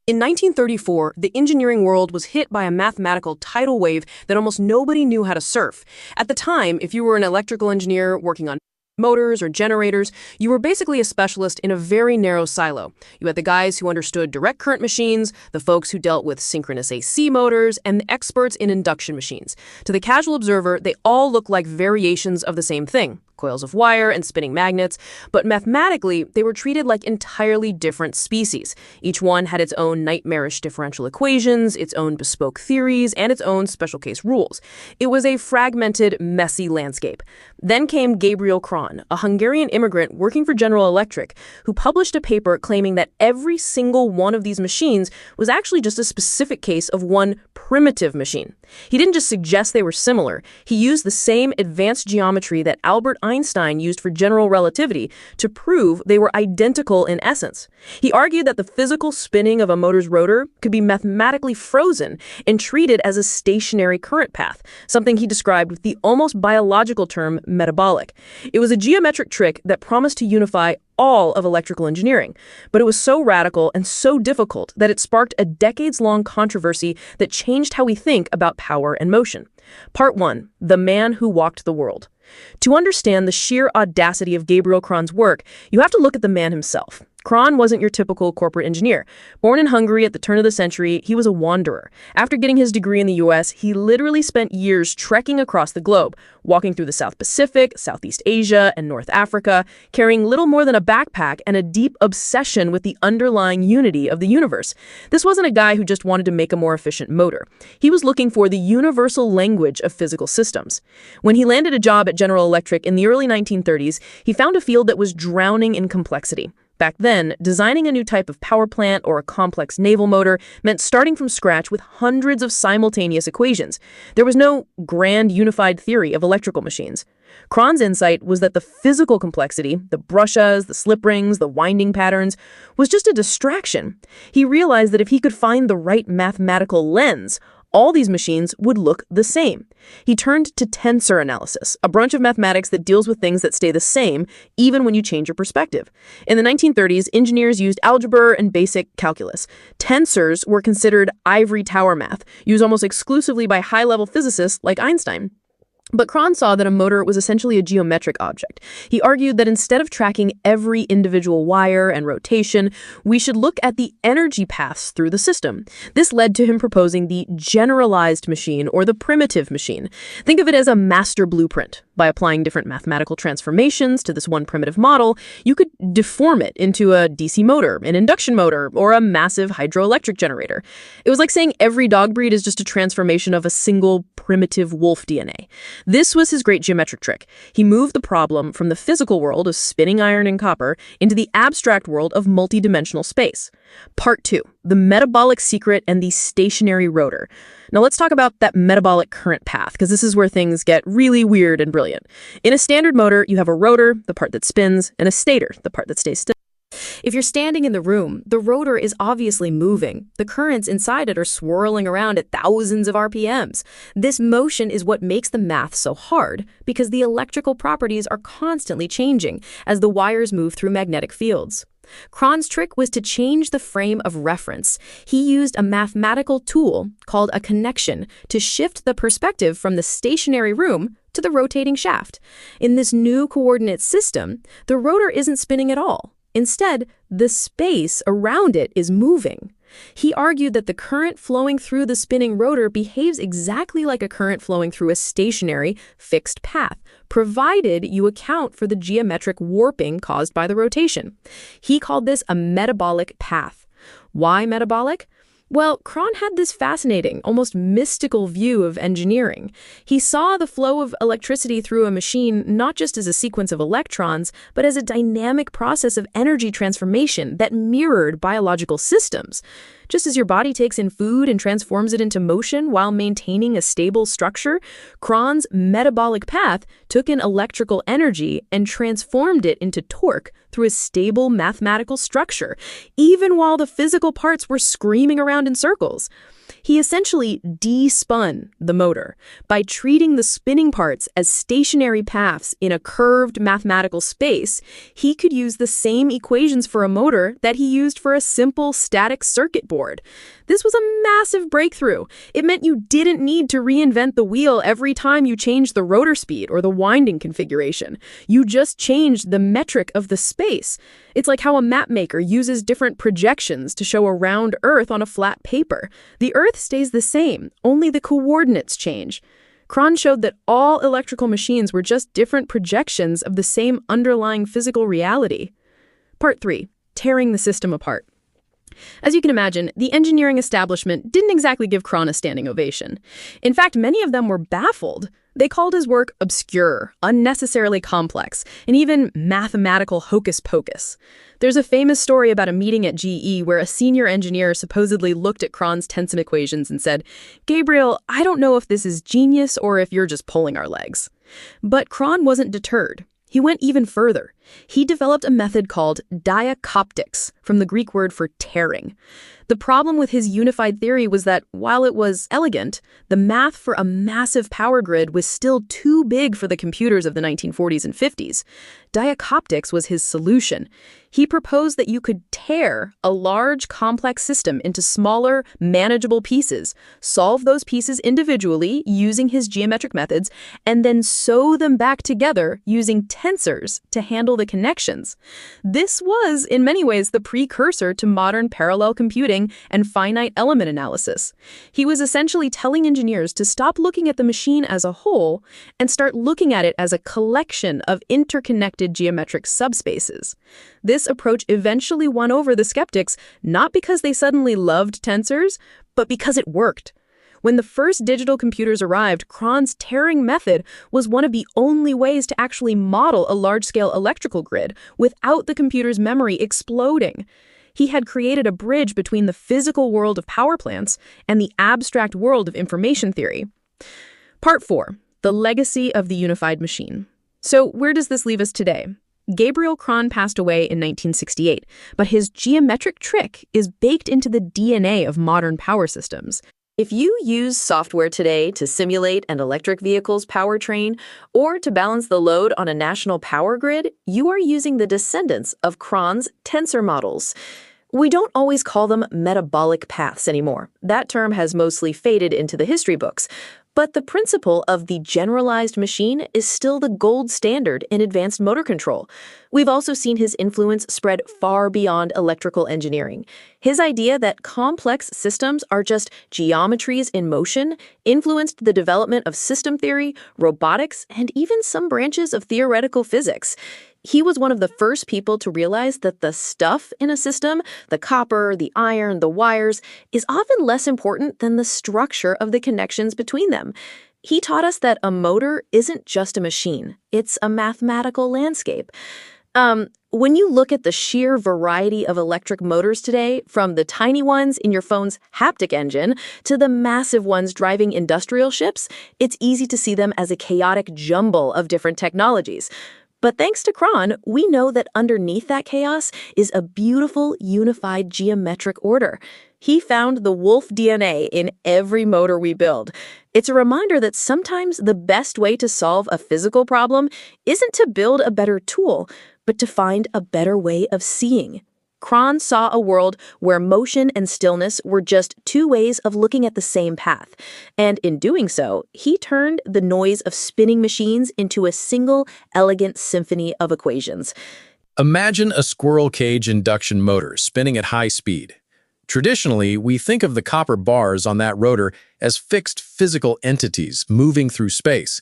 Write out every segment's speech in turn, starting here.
In 1934, the engineering world was hit by a mathematical tidal wave that almost nobody knew how to surf. At the time, if you were an electrical engineer working on motors or generators, you were basically a specialist in a very narrow silo. You had the guys who understood direct current machines, the folks who dealt with synchronous AC motors, and the experts in induction machines. To the casual observer, they all looked like variations of the same thing. Coils of wire and spinning magnets, but mathematically, they were treated like entirely different species. Each one had its own nightmarish differential equations, its own bespoke theories, and its own special case rules. It was a fragmented, messy landscape. Then came Gabriel Kron, a Hungarian immigrant working for General Electric, who published a paper claiming that every single one of these machines was actually just a specific case of one primitive machine. He didn't just suggest they were similar, he used the same advanced geometry that Albert Einstein used for general relativity to prove they were identical in essence. He argued that the physical spinning of a motor's rotor could be mathematically frozen and treated as a stationary current path, something he described with the almost biological term metabolic. It was a geometric trick that promised to unify all of electrical engineering, but it was so radical and so difficult that it sparked a decades-long controversy that changed how we think about power and motion. Part 1. The Man Who Walked the World. To understand the sheer audacity of Gabriel Kron's work, you have to look at the man himself. Kron wasn't your typical corporate engineer. Born in Hungary at the turn of the century, he was a wanderer. After getting his degree in the US, he literally spent years trekking across the globe, walking through the South Pacific, Southeast Asia, and North Africa, carrying little more than a backpack and a deep obsession with the underlying unity of the universe. This wasn't a guy who just wanted to make a more efficient motor. He was looking for the universal language of physical systems. When he landed a job at General Electric in the early 1930s, he found a field that was drowning in complexity. Back then, designing a new type of power plant or a complex naval motor meant starting from scratch with hundreds of simultaneous equations. There was no grand unified theory of electrical machines. Kron's insight was that the physical complexity, the brushes, the slip rings, the winding patterns, was just a distraction. He realized that if he could find the right mathematical lens, all these machines would look the same. He turned to tensor analysis, a branch of mathematics that deals with things that stay the same even when you change your perspective. In the 1930s, engineers used algebra and basic calculus. Tensors were considered ivory tower math, used almost exclusively by high-level physicists like Einstein. But Kron saw that a motor was essentially a geometric object. He argued that instead of tracking every individual wire and rotation, we should look at the energy paths through the system. This led to him proposing the generalized machine or the primitive machine. Think of it as a master blueprint. By applying different mathematical transformations to this one primitive model, you could deform it into a DC motor, an induction motor, or a massive hydroelectric generator. It was like saying every dog breed is just a transformation of a single primitive wolf DNA. This was his great geometric trick. He moved the problem from the physical world of spinning iron and copper into the abstract world of multidimensional space. Part 2. The metabolic secret and the stationary rotor. Now let's talk about that metabolic current path, because this is where things get really weird and brilliant. In a standard motor, you have a rotor, the part that spins, and a stator, the part that stays still. If you're standing in the room, the rotor is obviously moving. The currents inside it are swirling around at thousands of RPMs. This motion is what makes the math so hard, because the electrical properties are constantly changing as the wires move through magnetic fields. Kron's trick was to change the frame of reference. He used a mathematical tool called a connection to shift the perspective from the stationary room to the rotating shaft. In this new coordinate system, the rotor isn't spinning at all. Instead, the space around it is moving. He argued that the current flowing through the spinning rotor behaves exactly like a current flowing through a stationary, fixed path, provided you account for the geometric warping caused by the rotation. He called this a metabolic path. Why metabolic? Well, Kron had this fascinating, almost mystical view of engineering. He saw the flow of electricity through a machine not just as a sequence of electrons, but as a dynamic process of energy transformation that mirrored biological systems. Just as your body takes in food and transforms it into motion while maintaining a stable structure, Kron's metabolic path took in electrical energy and transformed it into torque through a stable mathematical structure, even while the physical parts were screaming around in circles. He essentially de-spun the motor. By treating the spinning parts as stationary paths in a curved mathematical space, he could use the same equations for a motor that he used for a simple static circuit board. This was a massive breakthrough. It meant you didn't need to reinvent the wheel every time you changed the rotor speed or the winding configuration. You just changed the metric of the space. It's like how a map maker uses different projections to show a round Earth on a flat paper. The Earth stays the same, only the coordinates change. Kron showed that all electrical machines were just different projections of the same underlying physical reality. Part 3. Tearing the system apart. As you can imagine, the engineering establishment didn't exactly give Kron a standing ovation. In fact, many of them were baffled. They called his work obscure, unnecessarily complex, and even mathematical hocus pocus. There's a famous story about a meeting at GE where a senior engineer supposedly looked at Kron's tensor equations and said, "Gabriel, I don't know if this is genius or if you're just pulling our legs." But Kron wasn't deterred. He went even further. He developed a method called diacoptics, from the Greek word for tearing. The problem with his unified theory was that while it was elegant, the math for a massive power grid was still too big for the computers of the 1940s and 50s. Diacoptics was his solution. He proposed that you could tear a large, complex system into smaller, manageable pieces, solve those pieces individually using his geometric methods, and then sew them back together using tensors to handle the connections. This was, in many ways, the precursor to modern parallel computing and finite element analysis. He was essentially telling engineers to stop looking at the machine as a whole and start looking at it as a collection of interconnected geometric subspaces. This approach eventually won over the skeptics, not because they suddenly loved tensors, but because it worked. When the first digital computers arrived, Kron's tearing method was one of the only ways to actually model a large-scale electrical grid without the computer's memory exploding. He had created a bridge between the physical world of power plants and the abstract world of information theory. Part 4. The legacy of the unified machine. So where does this leave us today? Gabriel Kron passed away in 1968, but his geometric trick is baked into the DNA of modern power systems. If you use software today to simulate an electric vehicle's powertrain or to balance the load on a national power grid, you are using the descendants of Kron's tensor models. We don't always call them metabolic paths anymore. That term has mostly faded into the history books. But the principle of the generalized machine is still the gold standard in advanced motor control. We've also seen his influence spread far beyond electrical engineering. His idea that complex systems are just geometries in motion influenced the development of system theory, robotics, and even some branches of theoretical physics. He was one of the first people to realize that the stuff in a system, the copper, the iron, the wires, is often less important than the structure of the connections between them. He taught us that a motor isn't just a machine, it's a mathematical landscape. When you look at the sheer variety of electric motors today, from the tiny ones in your phone's haptic engine to the massive ones driving industrial ships, it's easy to see them as a chaotic jumble of different technologies. But thanks to Kron, we know that underneath that chaos is a beautiful, unified geometric order. He found the wolf DNA in every motor we build. It's a reminder that sometimes the best way to solve a physical problem isn't to build a better tool, but to find a better way of seeing. Kron saw a world where motion and stillness were just two ways of looking at the same path. And in doing so, he turned the noise of spinning machines into a single, elegant symphony of equations. Imagine a squirrel cage induction motor spinning at high speed. Traditionally, we think of the copper bars on that rotor as fixed physical entities moving through space.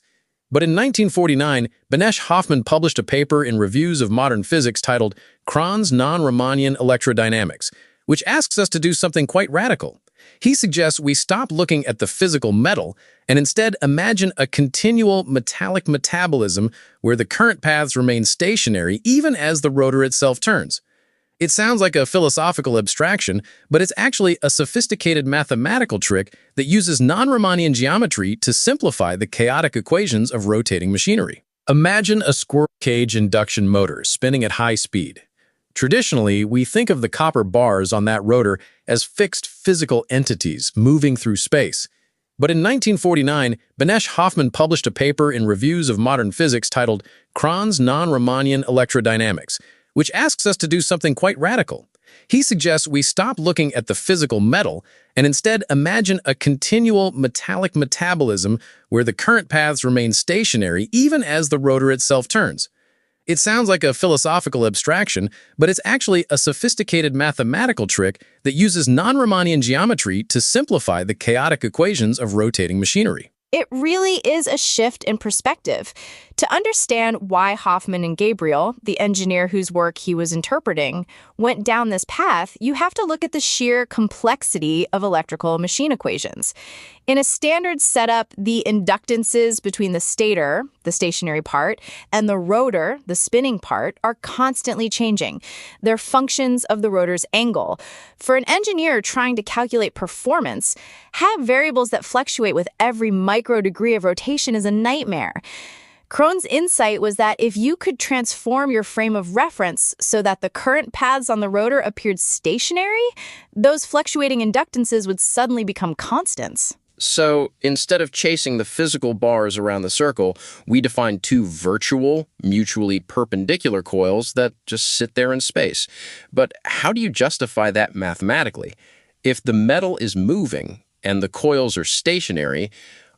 But in 1949, Banesh Hoffmann published a paper in Reviews of Modern Physics titled Kron's Non-Riemannian Electrodynamics, which asks us to do something quite radical. He suggests we stop looking at the physical metal and instead imagine a continual metallic metabolism where the current paths remain stationary even as the rotor itself turns. It sounds like a philosophical abstraction, but it's actually a sophisticated mathematical trick that uses non-Riemannian geometry to simplify the chaotic equations of rotating machinery. Imagine a squirrel cage induction motor spinning at high speed. Traditionally, we think of the copper bars on that rotor as fixed physical entities moving through space. But in 1949, Banesh Hoffmann published a paper in Reviews of Modern Physics titled Kron's Non-Riemannian Electrodynamics, which asks us to do something quite radical. He suggests we stop looking at the physical metal and instead imagine a continual metallic metabolism where the current paths remain stationary even as the rotor itself turns. It sounds like a philosophical abstraction, but it's actually a sophisticated mathematical trick that uses non-Riemannian geometry to simplify the chaotic equations of rotating machinery. It really is a shift in perspective. To understand why Hoffmann and Gabriel, the engineer whose work he was interpreting, went down this path, you have to look at the sheer complexity of electrical machine equations. In a standard setup, the inductances between the stator, the stationary part, and the rotor, the spinning part, are constantly changing. They're functions of the rotor's angle. For an engineer trying to calculate performance, have variables that fluctuate with every micro degree of rotation is a nightmare. Kron's insight was that if you could transform your frame of reference so that the current paths on the rotor appeared stationary, those fluctuating inductances would suddenly become constants. So instead of chasing the physical bars around the circle, we define two virtual, mutually perpendicular coils that just sit there in space. But how do you justify that mathematically? If the metal is moving and the coils are stationary,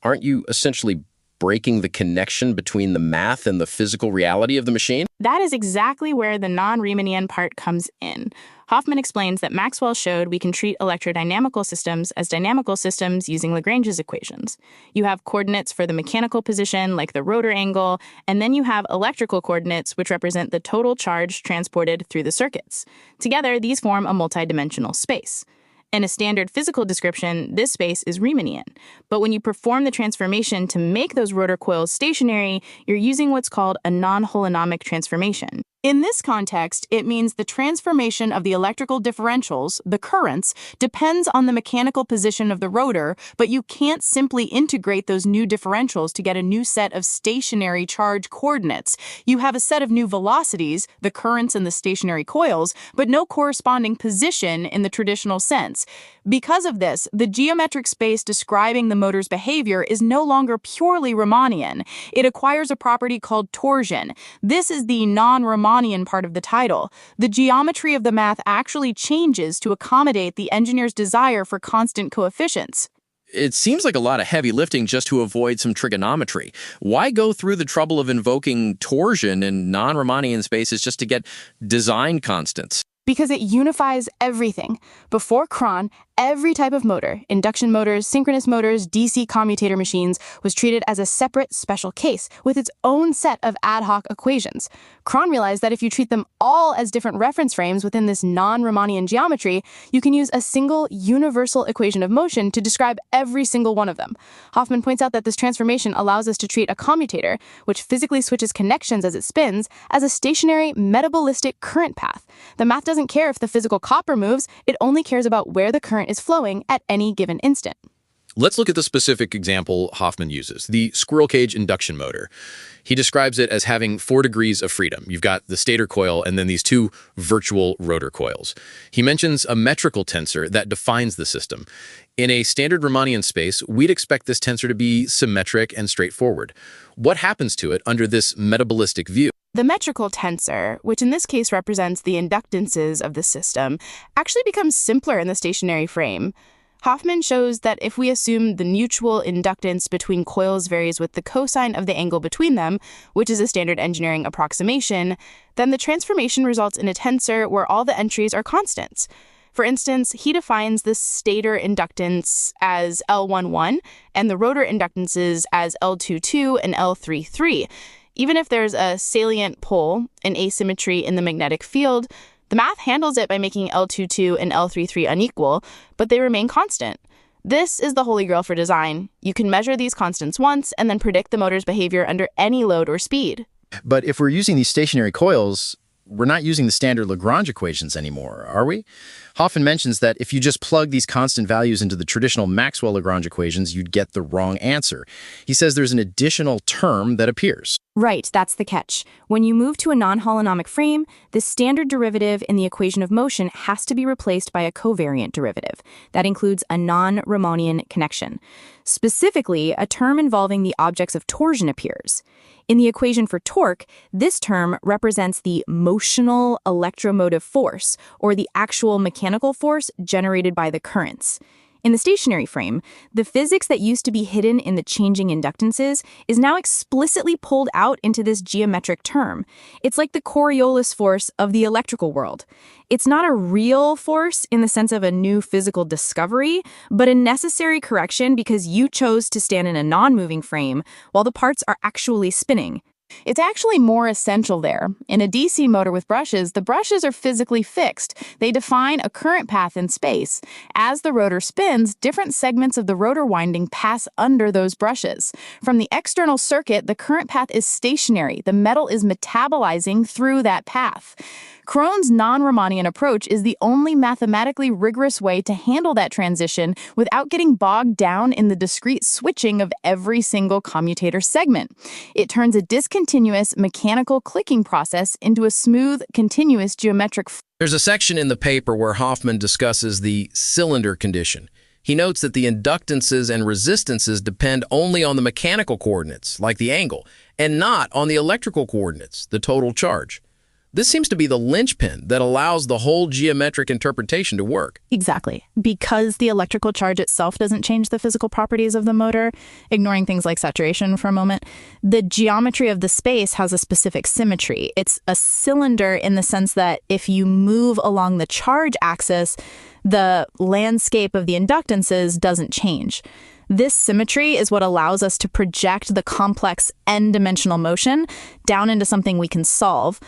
aren't you essentially breaking the connection between the math and the physical reality of the machine? That is exactly where the non-Riemannian part comes in. Hoffmann explains that Maxwell showed we can treat electrodynamical systems as dynamical systems using Lagrange's equations. You have coordinates for the mechanical position, like the rotor angle, and then you have electrical coordinates, which represent the total charge transported through the circuits. Together, these form a multidimensional space. In a standard physical description, this space is Riemannian. But when you perform the transformation to make those rotor coils stationary, you're using what's called a non-holonomic transformation. In this context, it means the transformation of the electrical differentials, the currents, depends on the mechanical position of the rotor, but you can't simply integrate those new differentials to get a new set of stationary charge coordinates. You have a set of new velocities, the currents and the stationary coils, but no corresponding position in the traditional sense. Because of this, the geometric space describing the motor's behavior is no longer purely Riemannian. It acquires a property called torsion. This is the non-Riemannian part of the title. The geometry of the math actually changes to accommodate the engineer's desire for constant coefficients. It seems like a lot of heavy lifting just to avoid some trigonometry. Why go through the trouble of invoking torsion in non-Riemannian spaces just to get design constants? Because it unifies everything. Before Kron, every type of motor, induction motors, synchronous motors, DC commutator machines, was treated as a separate special case with its own set of ad hoc equations. Kron realized that if you treat them all as different reference frames within this non-Riemannian geometry, you can use a single universal equation of motion to describe every single one of them. Hoffmann points out that this transformation allows us to treat a commutator, which physically switches connections as it spins, as a stationary metabolistic current path. The math doesn't care if the physical copper moves, it only cares about where the current is flowing at any given instant. Let's look at the specific example Hoffmann uses, the squirrel cage induction motor. He describes it as having 4 degrees of freedom. You've got the stator coil and then these 2 virtual rotor coils. He mentions a metrical tensor that defines the system. In a standard Riemannian space, we'd expect this tensor to be symmetric and straightforward. What happens to it under this metabalistic view? The metrical tensor, which in this case represents the inductances of the system, actually becomes simpler in the stationary frame. Hoffmann shows that if we assume the mutual inductance between coils varies with the cosine of the angle between them, which is a standard engineering approximation, then the transformation results in a tensor where all the entries are constants. For instance, he defines the stator inductance as L11 and the rotor inductances as L22 and L33. Even if there's a salient pole, an asymmetry in the magnetic field, the math handles it by making L22 and L33 unequal, but they remain constant. This is the holy grail for design. You can measure these constants once and then predict the motor's behavior under any load or speed. But if we're using these stationary coils, we're not using the standard Lagrange equations anymore, are we? Hoffmann mentions that if you just plug these constant values into the traditional Maxwell-Lagrange equations, you'd get the wrong answer. He says there's an additional term that appears. Right, that's the catch. When you move to a non-holonomic frame, the standard derivative in the equation of motion has to be replaced by a covariant derivative. That includes a non-Riemannian connection. Specifically, a term involving the objects of torsion appears. In the equation for torque, this term represents the motional electromotive force, or the actual mechanical force generated by the currents. In the stationary frame, the physics that used to be hidden in the changing inductances is now explicitly pulled out into this geometric term. It's like the Coriolis force of the electrical world. It's not a real force in the sense of a new physical discovery, but a necessary correction because you chose to stand in a non-moving frame while the parts are actually spinning. It's actually more essential there. In a DC motor with brushes, the brushes are physically fixed. They define a current path in space. As the rotor spins, different segments of the rotor winding pass under those brushes. From the external circuit, the current path is stationary. The metal is metabolizing through that path. Kron's non-Riemannian approach is the only mathematically rigorous way to handle that transition without getting bogged down in the discrete switching of every single commutator segment. It turns a discontinuous mechanical clicking process into a smooth, continuous geometric. There's a section in the paper where Hoffmann discusses the cylinder condition. He notes that the inductances and resistances depend only on the mechanical coordinates, like the angle, and not on the electrical coordinates, the total charge. This seems to be the linchpin that allows the whole geometric interpretation to work. Exactly. Because the electrical charge itself doesn't change the physical properties of the motor, ignoring things like saturation for a moment, the geometry of the space has a specific symmetry. It's a cylinder in the sense that if you move along the charge axis, the landscape of the inductances doesn't change. This symmetry is what allows us to project the complex n-dimensional motion down into something we can solve.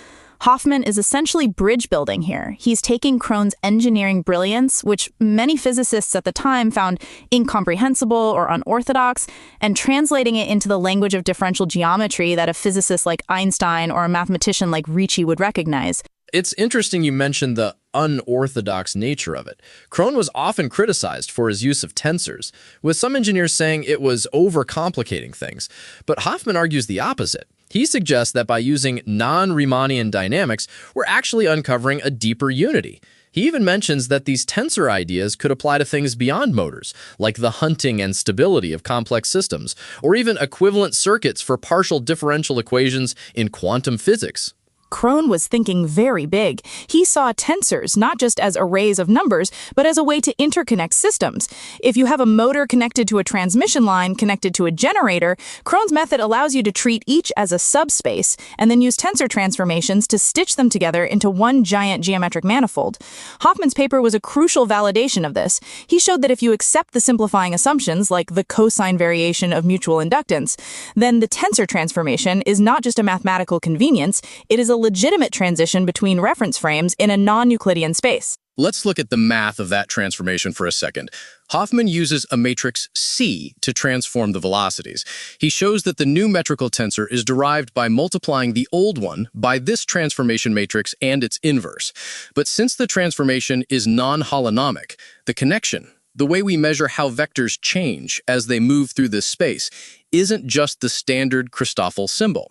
Hoffmann is essentially bridge building here. He's taking Kron's engineering brilliance, which many physicists at the time found incomprehensible or unorthodox, and translating it into the language of differential geometry that a physicist like Einstein or a mathematician like Ricci would recognize. It's interesting you mentioned the unorthodox nature of it. Kron was often criticized for his use of tensors, with some engineers saying it was overcomplicating things. But Hoffmann argues the opposite. He suggests that by using non-Riemannian dynamics, we're actually uncovering a deeper unity. He even mentions that these tensor ideas could apply to things beyond motors, like the hunting and stability of complex systems, or even equivalent circuits for partial differential equations in quantum physics. Kron was thinking very big. He saw tensors not just as arrays of numbers, but as a way to interconnect systems. If you have a motor connected to a transmission line connected to a generator, Kron's method allows you to treat each as a subspace and then use tensor transformations to stitch them together into one giant geometric manifold. Hoffmann's paper was a crucial validation of this. He showed that if you accept the simplifying assumptions, like the cosine variation of mutual inductance, then the tensor transformation is not just a mathematical convenience, it is a legitimate transition between reference frames in a non-Euclidean space. Let's look at the math of that transformation for a second. Hoffmann uses a matrix C to transform the velocities. He shows that the new metrical tensor is derived by multiplying the old one by this transformation matrix and its inverse. But since the transformation is non-holonomic, the connection, the way we measure how vectors change as they move through this space, isn't just the standard Christoffel symbol.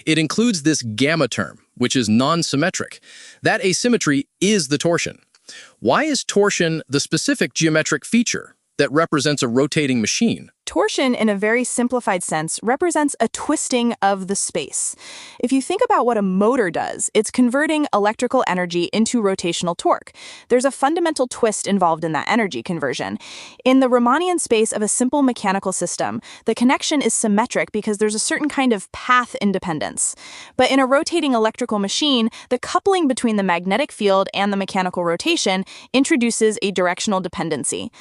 It includes this gamma term, which is non-symmetric. That asymmetry is the torsion. Why is torsion the specific geometric feature that represents a rotating machine? Torsion, in a very simplified sense, represents a twisting of the space. If you think about what a motor does, it's converting electrical energy into rotational torque. There's a fundamental twist involved in that energy conversion. In the Riemannian space of a simple mechanical system, the connection is symmetric because there's a certain kind of path independence. But in a rotating electrical machine, the coupling between the magnetic field and the mechanical rotation introduces a directional dependency.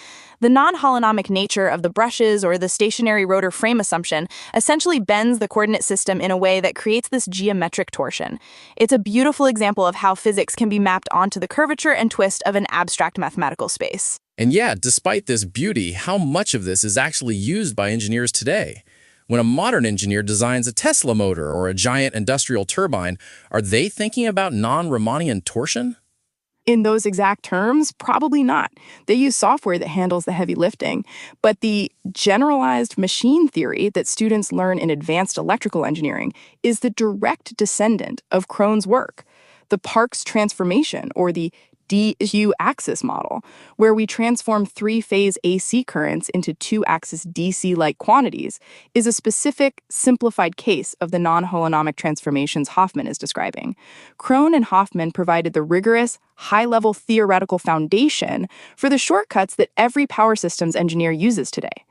The non-holonomic nature of the brushes or the stationary rotor frame assumption essentially bends the coordinate system in a way that creates this geometric torsion. It's a beautiful example of how physics can be mapped onto the curvature and twist of an abstract mathematical space. And yeah, despite this beauty, how much of this is actually used by engineers today? When a modern engineer designs a Tesla motor or a giant industrial turbine, are they thinking about non-Riemannian torsion? In those exact terms, probably not. They use software that handles the heavy lifting. But the generalized machine theory that students learn in advanced electrical engineering is the direct descendant of Kron's work. The Parkes transformation, or the DU axis model, where we transform three-phase AC currents into two-axis DC-like quantities, is a specific, simplified case of the non-holonomic transformations Hoffmann is describing. Kron and Hoffmann provided the rigorous, high-level theoretical foundation for the shortcuts that every power systems engineer uses today.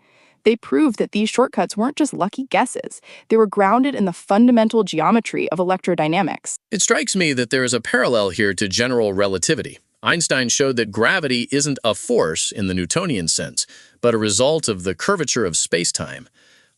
They proved that these shortcuts weren't just lucky guesses. They were grounded in the fundamental geometry of electrodynamics. It strikes me that there is a parallel here to general relativity. Einstein showed that gravity isn't a force in the Newtonian sense, but a result of the curvature of space-time.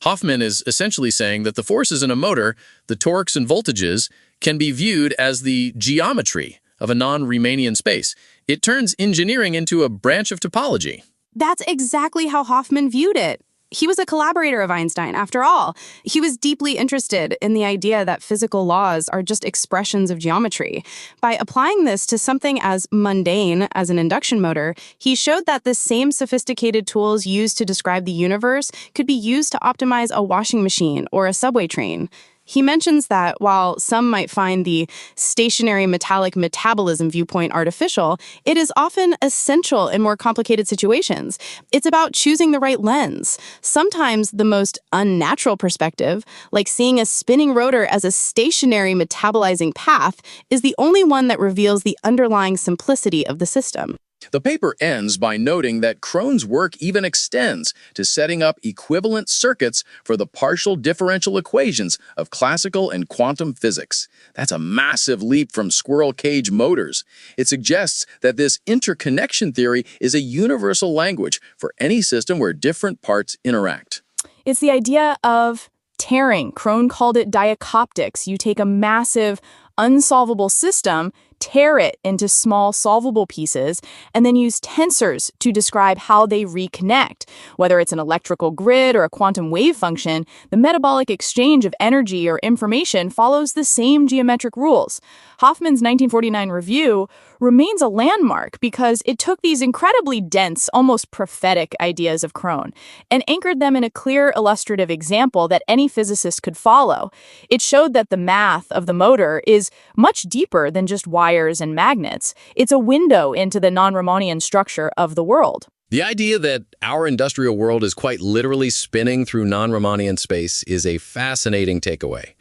Hoffmann is essentially saying that the forces in a motor, the torques and voltages, can be viewed as the geometry of a non-Riemannian space. It turns engineering into a branch of topology. That's exactly how Hoffmann viewed it. He was a collaborator of Einstein, after all. He was deeply interested in the idea that physical laws are just expressions of geometry. By applying this to something as mundane as an induction motor, he showed that the same sophisticated tools used to describe the universe could be used to optimize a washing machine or a subway train. He mentions that while some might find the stationary metallic metabolism viewpoint artificial, it is often essential in more complicated situations. It's about choosing the right lens. Sometimes the most unnatural perspective, like seeing a spinning rotor as a stationary metabolizing path, is the only one that reveals the underlying simplicity of the system. The paper ends by noting that Kron's work even extends to setting up equivalent circuits for the partial differential equations of classical and quantum physics. That's a massive leap from squirrel cage motors. It suggests that this interconnection theory is a universal language for any system where different parts interact. It's the idea of tearing. Kron called it diacoptics. You take a massive, unsolvable system, tear it into small solvable pieces, and then use tensors to describe how they reconnect. Whether it's an electrical grid or a quantum wave function, the metabolic exchange of energy or information follows the same geometric rules. Hoffmann's 1949 review remains a landmark because it took these incredibly dense, almost prophetic ideas of Kron and anchored them in a clear illustrative example that any physicist could follow. It showed that the math of the motor is much deeper than just wires and magnets. It's a window into the non-Riemannian structure of the world. The idea that our industrial world is quite literally spinning through non-Riemannian space is a fascinating takeaway.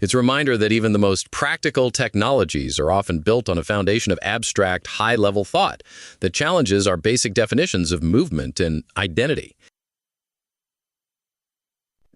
It's a reminder that even the most practical technologies are often built on a foundation of abstract, high-level thought that challenges our basic definitions of movement and identity.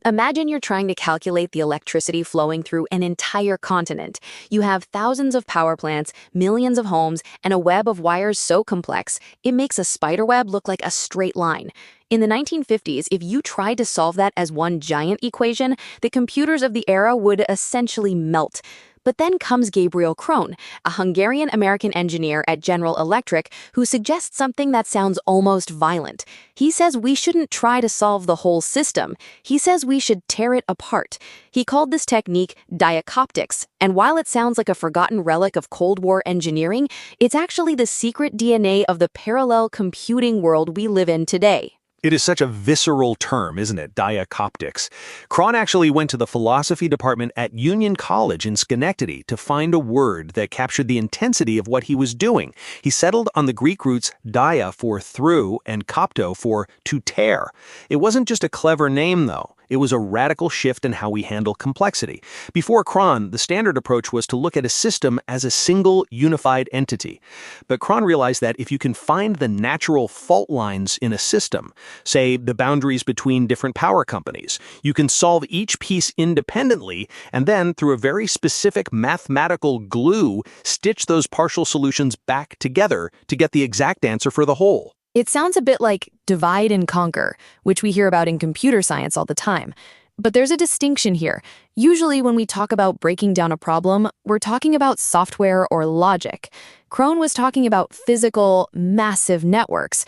Imagine you're trying to calculate the electricity flowing through an entire continent. You have thousands of power plants, millions of homes, and a web of wires so complex, it makes a spiderweb look like a straight line. In the 1950s, if you tried to solve that as one giant equation, the computers of the era would essentially melt. But then comes Gabriel Kron, a Hungarian-American engineer at General Electric who suggests something that sounds almost violent. He says we shouldn't try to solve the whole system. He says we should tear it apart. He called this technique diacoptics, and while it sounds like a forgotten relic of Cold War engineering, it's actually the secret DNA of the parallel computing world we live in today. It is such a visceral term, isn't it? Diacoptics. Kron actually went to the philosophy department at Union College in Schenectady to find a word that captured the intensity of what he was doing. He settled on the Greek roots dia for through and kopto for to tear. It wasn't just a clever name, though. It was a radical shift in how we handle complexity. Before Kron, the standard approach was to look at a system as a single, unified entity. But Kron realized that if you can find the natural fault lines in a system, say the boundaries between different power companies, you can solve each piece independently and then, through a very specific mathematical glue, stitch those partial solutions back together to get the exact answer for the whole. It sounds a bit like divide and conquer, which we hear about in computer science all the time. But there's a distinction here. Usually when we talk about breaking down a problem, we're talking about software or logic. Kron was talking about physical, massive networks.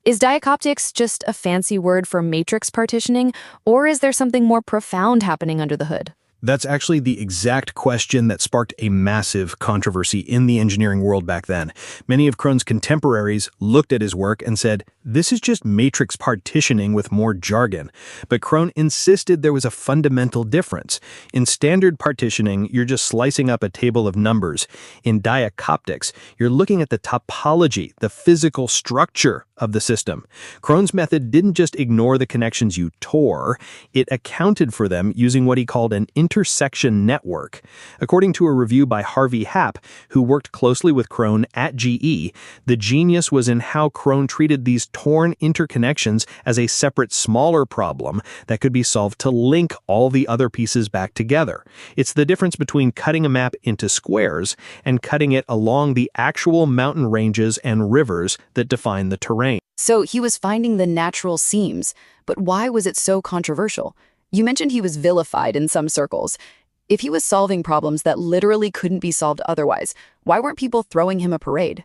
Is diacoptics just a fancy word for matrix partitioning, or is there something more profound happening under the hood? That's actually the exact question that sparked a massive controversy in the engineering world back then. Many of Kron's contemporaries looked at his work and said, "This is just matrix partitioning with more jargon." But Kron insisted there was a fundamental difference. In standard partitioning, you're just slicing up a table of numbers. In diacoptics, you're looking at the topology, the physical structure of the system. Kron's method didn't just ignore the connections you tore, it accounted for them using what he called an intersection network. According to a review by Harvey Happ, who worked closely with Kron at GE, the genius was in how Kron treated these torn interconnections as a separate, smaller problem that could be solved to link all the other pieces back together. It's the difference between cutting a map into squares and cutting it along the actual mountain ranges and rivers that define the terrain. So he was finding the natural seams, but why was it so controversial? You mentioned he was vilified in some circles. If he was solving problems that literally couldn't be solved otherwise, why weren't people throwing him a parade?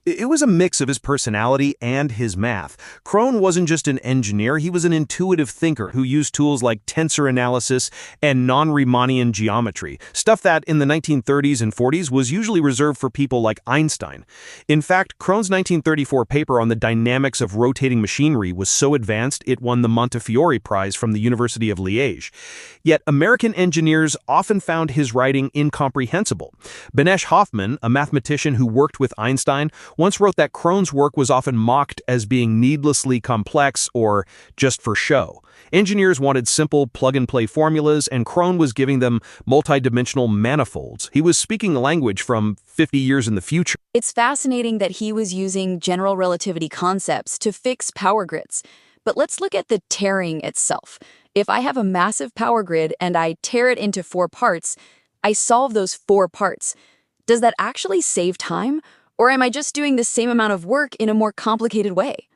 It was a mix of his personality and his math. Kron wasn't just an engineer, he was an intuitive thinker who used tools like tensor analysis and non-Riemannian geometry, stuff that in the 1930s and 40s was usually reserved for people like Einstein. In fact, Kron's 1934 paper on the dynamics of rotating machinery was so advanced it won the Montefiore Prize from the University of Liège. Yet American engineers often found his writing incomprehensible. Banesh Hoffmann, a mathematician who worked with Einstein, once wrote that Kron's work was often mocked as being needlessly complex or just for show. Engineers wanted simple plug-and-play formulas, and Kron was giving them multidimensional manifolds. He was speaking a language from 50 years in the future. It's fascinating that he was using general relativity concepts to fix power grids. But let's look at the tearing itself. If I have a massive power grid and I tear it into 4 parts, I solve those 4 parts. Does that actually save time? Or am I just doing the same amount of work in a more complicated way?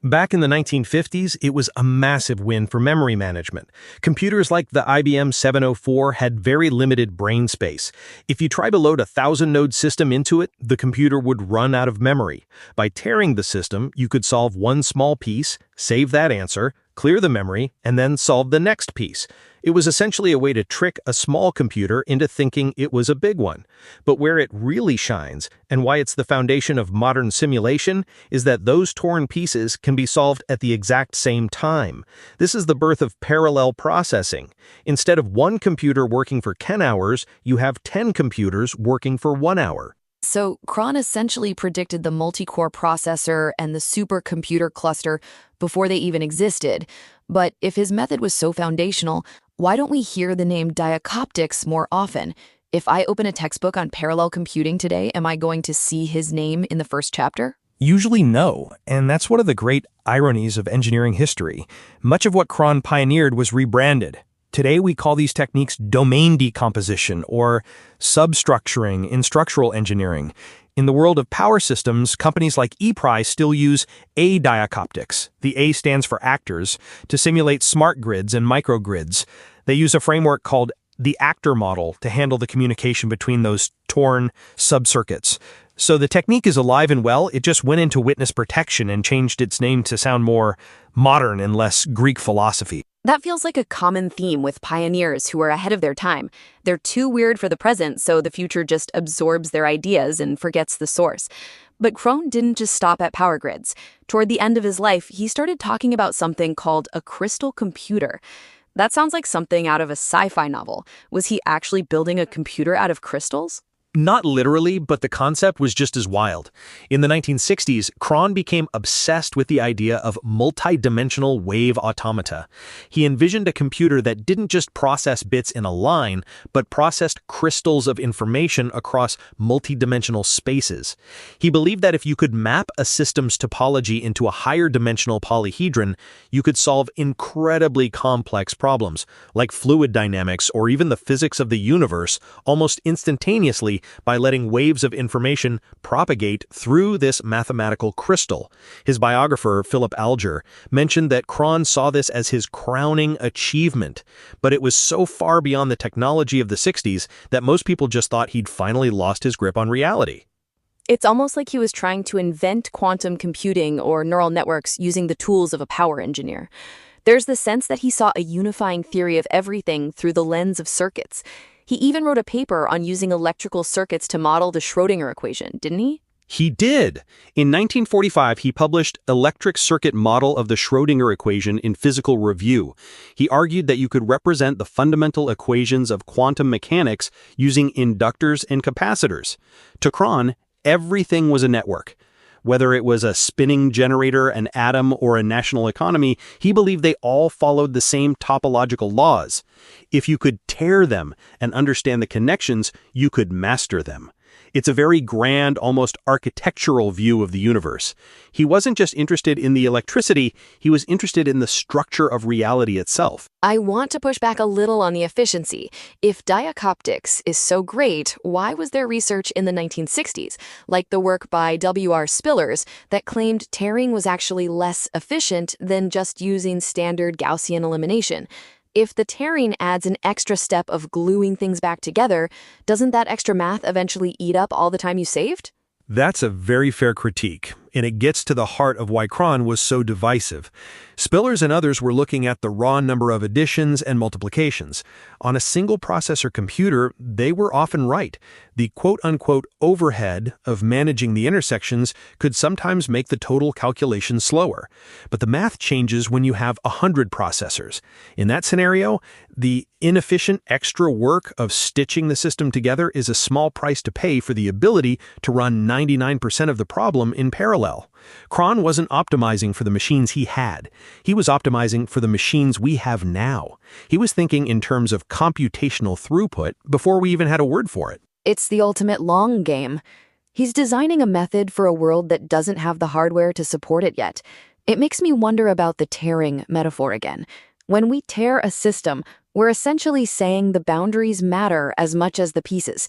Back in the 1950s, it was a massive win for memory management. Computers like the IBM 704 had very limited brain space. If you try to load a 1,000-node system into it, the computer would run out of memory. By tearing the system, you could solve one small piece, save that answer, clear the memory, and then solve the next piece. It was essentially a way to trick a small computer into thinking it was a big one. But where it really shines, and why it's the foundation of modern simulation, is that those torn pieces can be solved at the exact same time. This is the birth of parallel processing. Instead of one computer working for 10 hours, you have 10 computers working for 1 hour. So Kron essentially predicted the multi-core processor and the supercomputer cluster before they even existed. But if his method was so foundational, why don't we hear the name diacoptics more often? If I open a textbook on parallel computing today, am I going to see his name in the first chapter? Usually no, and that's one of the great ironies of engineering history. Much of what Kron pioneered was rebranded. Today we call these techniques domain decomposition or substructuring in structural engineering. In the world of power systems, companies like ePry still use A-diacoptics. The A stands for actors, to simulate smart grids and microgrids. They use a framework called the actor model to handle the communication between those torn subcircuits. So the technique is alive and well, it just went into witness protection and changed its name to sound more modern and less Greek philosophy. That feels like a common theme with pioneers who are ahead of their time. They're too weird for the present, so the future just absorbs their ideas and forgets the source. But Kron didn't just stop at power grids. Toward the end of his life, he started talking about something called a crystal computer. That sounds like something out of a sci-fi novel. Was he actually building a computer out of crystals? Not literally, but the concept was just as wild. In the 1960s, Kron became obsessed with the idea of multidimensional wave automata. He envisioned a computer that didn't just process bits in a line, but processed crystals of information across multidimensional spaces. He believed that if you could map a system's topology into a higher dimensional polyhedron, you could solve incredibly complex problems, like fluid dynamics or even the physics of the universe, almost instantaneously by letting waves of information propagate through this mathematical crystal. His biographer, Philip Alger, mentioned that Kron saw this as his crowning achievement, but it was so far beyond the technology of the 60s that most people just thought he'd finally lost his grip on reality. It's almost like he was trying to invent quantum computing or neural networks using the tools of a power engineer. There's the sense that he saw a unifying theory of everything through the lens of circuits. He even wrote a paper on using electrical circuits to model the Schrödinger equation, didn't he? He did. In 1945, he published Electric Circuit Model of the Schrödinger Equation in Physical Review. He argued that you could represent the fundamental equations of quantum mechanics using inductors and capacitors. To Kron, everything was a network. Whether it was a spinning generator, an atom, or a national economy, he believed they all followed the same topological laws. If you could tear them and understand the connections, you could master them. It's a very grand, almost architectural view of the universe. He wasn't just interested in the electricity, he was interested in the structure of reality itself. I want to push back a little on the efficiency. If diacoptics is so great, why was there research in the 1960s, like the work by W.R. Spillers, that claimed tearing was actually less efficient than just using standard Gaussian elimination? If the tearing adds an extra step of gluing things back together, doesn't that extra math eventually eat up all the time you saved? That's a very fair critique, and it gets to the heart of why Kron was so divisive. Spillers and others were looking at the raw number of additions and multiplications. On a single processor computer, they were often right. The quote-unquote overhead of managing the intersections could sometimes make the total calculation slower. But the math changes when you have 100 processors. In that scenario, the inefficient extra work of stitching the system together is a small price to pay for the ability to run 99% of the problem in parallel. Kron wasn't optimizing for the machines he had. He was optimizing for the machines we have now. He was thinking in terms of computational throughput before we even had a word for it. It's the ultimate long game. He's designing a method for a world that doesn't have the hardware to support it yet. It makes me wonder about the tearing metaphor again. When we tear a system, we're essentially saying the boundaries matter as much as the pieces.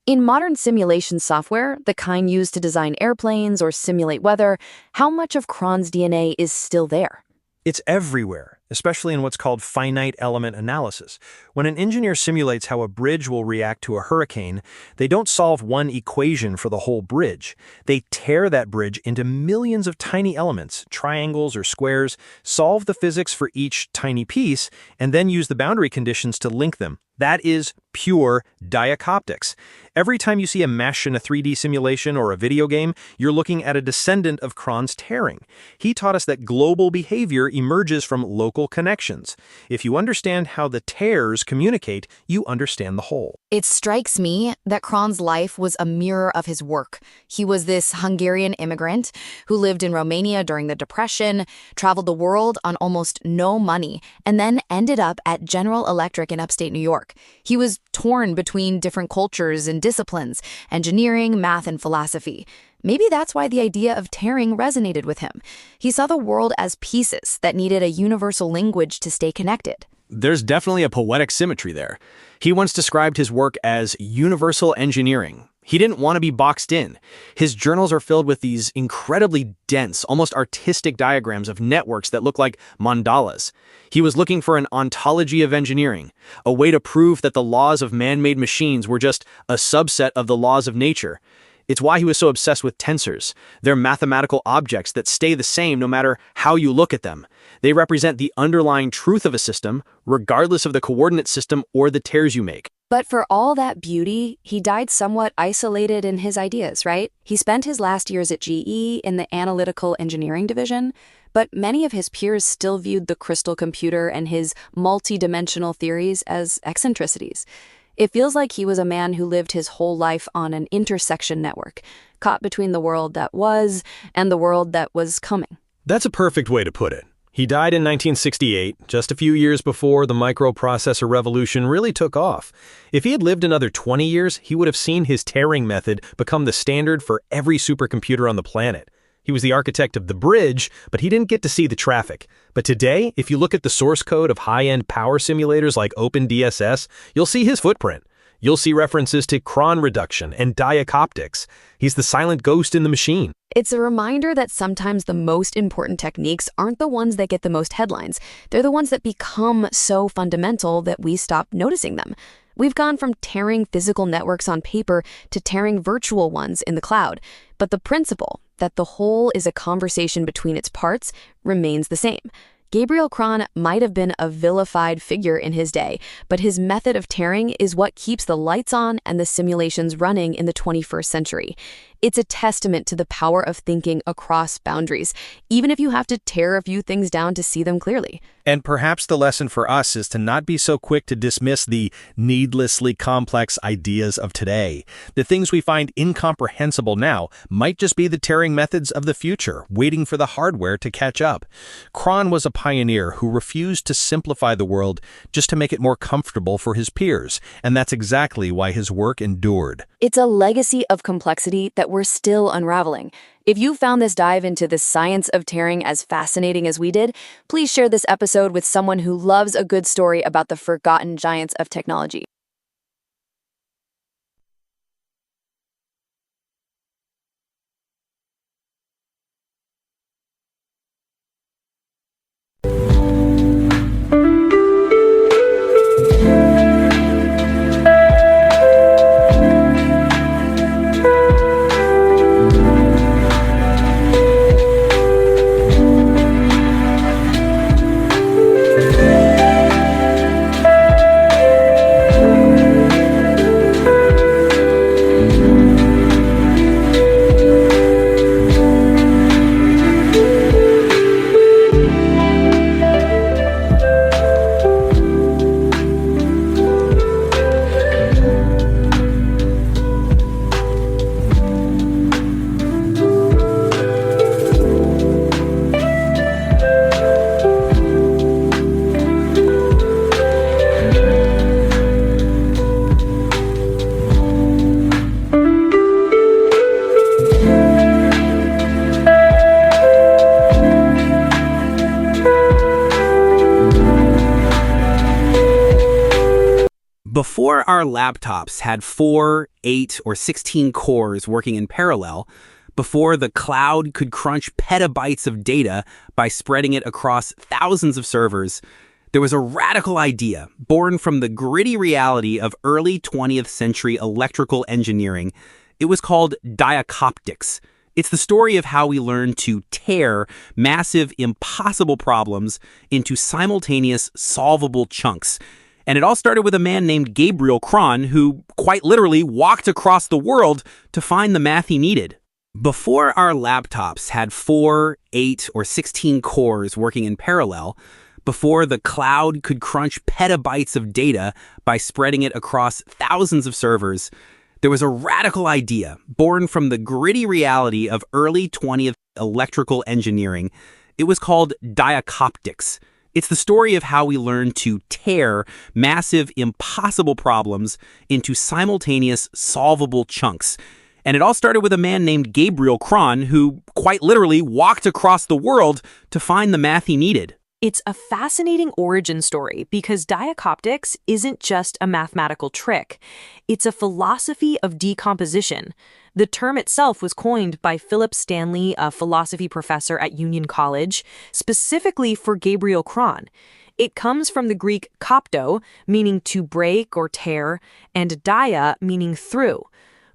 In modern simulation software, the kind used to design airplanes or simulate weather, how much of Kron's DNA is still there? It's everywhere, especially in what's called finite element analysis. When an engineer simulates how a bridge will react to a hurricane, they don't solve one equation for the whole bridge. They tear that bridge into millions of tiny elements, triangles or squares, solve the physics for each tiny piece, and then use the boundary conditions to link them. That is pure diacoptics. Every time you see a mesh in a 3D simulation or a video game, you're looking at a descendant of Kron's tearing. He taught us that global behavior emerges from local connections. If you understand how the tears communicate, you understand the whole. It strikes me that Kron's life was a mirror of his work. He was this Hungarian immigrant who lived in Romania during the Depression, traveled the world on almost no money, and then ended up at General Electric in upstate New York. He was torn between different cultures and disciplines, engineering, math, and philosophy. Maybe that's why the idea of tearing resonated with him. He saw the world as pieces that needed a universal language to stay connected. There's definitely a poetic symmetry there. He once described his work as universal engineering. He didn't want to be boxed in. His journals are filled with these incredibly dense, almost artistic diagrams of networks that look like mandalas. He was looking for an ontology of engineering, a way to prove that the laws of man-made machines were just a subset of the laws of nature. It's why he was so obsessed with tensors. They're mathematical objects that stay the same no matter how you look at them. They represent the underlying truth of a system, regardless of the coordinate system or the tears you make. But for all that beauty, he died somewhat isolated in his ideas, right? He spent his last years at GE in the analytical engineering division, but many of his peers still viewed the crystal computer and his multi-dimensional theories as eccentricities. It feels like he was a man who lived his whole life on an intersection network, caught between the world that was and the world that was coming. That's a perfect way to put it. He died in 1968, just a few years before the microprocessor revolution really took off. If he had lived another 20 years, he would have seen his tearing method become the standard for every supercomputer on the planet. He was the architect of the bridge, but he didn't get to see the traffic. But today, if you look at the source code of high-end power simulators like OpenDSS, you'll see his footprint. You'll see references to Kron reduction and diacoptics. He's the silent ghost in the machine. It's a reminder that sometimes the most important techniques aren't the ones that get the most headlines. They're the ones that become so fundamental that we stop noticing them. We've gone from tearing physical networks on paper to tearing virtual ones in the cloud. But the principle that the whole is a conversation between its parts remains the same. Gabriel Kron might have been a vilified figure in his day, but his method of tearing is what keeps the lights on and the simulations running in the 21st century. It's a testament to the power of thinking across boundaries, even if you have to tear a few things down to see them clearly. And perhaps the lesson for us is to not be so quick to dismiss the needlessly complex ideas of today. The things we find incomprehensible now might just be the tearing methods of the future, waiting for the hardware to catch up. Kron was a pioneer who refused to simplify the world just to make it more comfortable for his peers, and that's exactly why his work endured. It's a legacy of complexity that we're still unraveling. If you found this dive into the science of tearing as fascinating as we did, please share this episode with someone who loves a good story about the forgotten giants of technology. Before our laptops had 4, 8, or 16 cores working in parallel, before the cloud could crunch petabytes of data by spreading it across thousands of servers, there was a radical idea born from the gritty reality of early 20th century electrical engineering. It was called diacoptics. It's the story of how we learned to tear massive, impossible problems into simultaneous, solvable chunks. And it all started with a man named Gabriel Kron, who quite literally walked across the world to find the math he needed. Before our laptops had 4, 8, or 16 cores working in parallel, before the cloud could crunch petabytes of data by spreading it across thousands of servers, there was a radical idea born from the gritty reality of early 20th electrical engineering. It was called diacoptics. It's the story of how we learned to tear massive, impossible problems into simultaneous, solvable chunks. And it all started with a man named Gabriel Kron, who quite literally walked across the world to find the math he needed. It's a fascinating origin story because diacoptics isn't just a mathematical trick. It's a philosophy of decomposition. The term itself was coined by Philip Stanley, a philosophy professor at Union College, specifically for Gabriel Kron. It comes from the Greek kopto, meaning to break or tear, and dia, meaning through.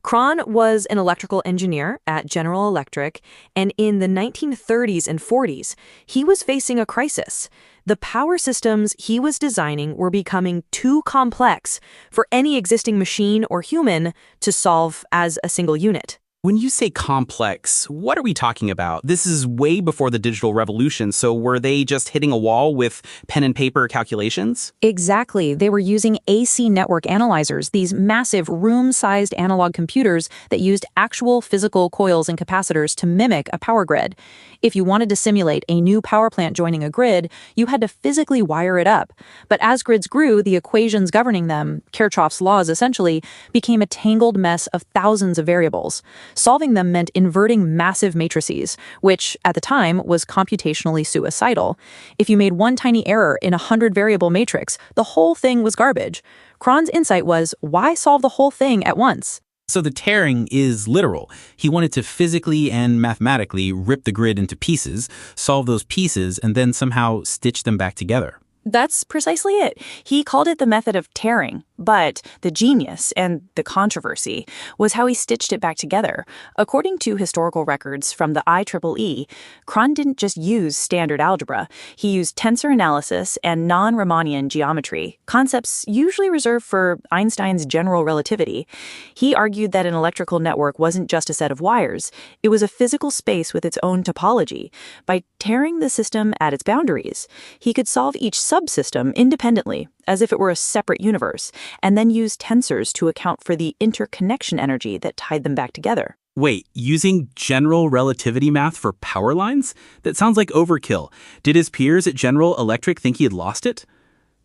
Kron was an electrical engineer at General Electric, and in the 1930s and 40s, he was facing a crisis. The power systems he was designing were becoming too complex for any existing machine or human to solve as a single unit. When you say complex, what are we talking about? This is way before the digital revolution, so were they just hitting a wall with pen and paper calculations? Exactly. They were using AC network analyzers, these massive room-sized analog computers that used actual physical coils and capacitors to mimic a power grid. If you wanted to simulate a new power plant joining a grid, you had to physically wire it up. But as grids grew, the equations governing them, Kirchhoff's laws essentially, became a tangled mess of thousands of variables. Solving them meant inverting massive matrices, which, at the time, was computationally suicidal. If you made one tiny error in a 100-variable matrix, the whole thing was garbage. Kron's insight was, why solve the whole thing at once? So the tearing is literal. He wanted to physically and mathematically rip the grid into pieces, solve those pieces, and then somehow stitch them back together. That's precisely it. He called it the method of tearing. But the genius and the controversy was how he stitched it back together. According to historical records from the IEEE, Kron didn't just use standard algebra. He used tensor analysis and non-Riemannian geometry, concepts usually reserved for Einstein's general relativity. He argued that an electrical network wasn't just a set of wires. It was a physical space with its own topology. By tearing the system at its boundaries, he could solve each subsystem independently, as if it were a separate universe, and then use tensors to account for the interconnection energy that tied them back together. Wait, using general relativity math for power lines? That sounds like overkill. Did his peers at General Electric think he had lost it?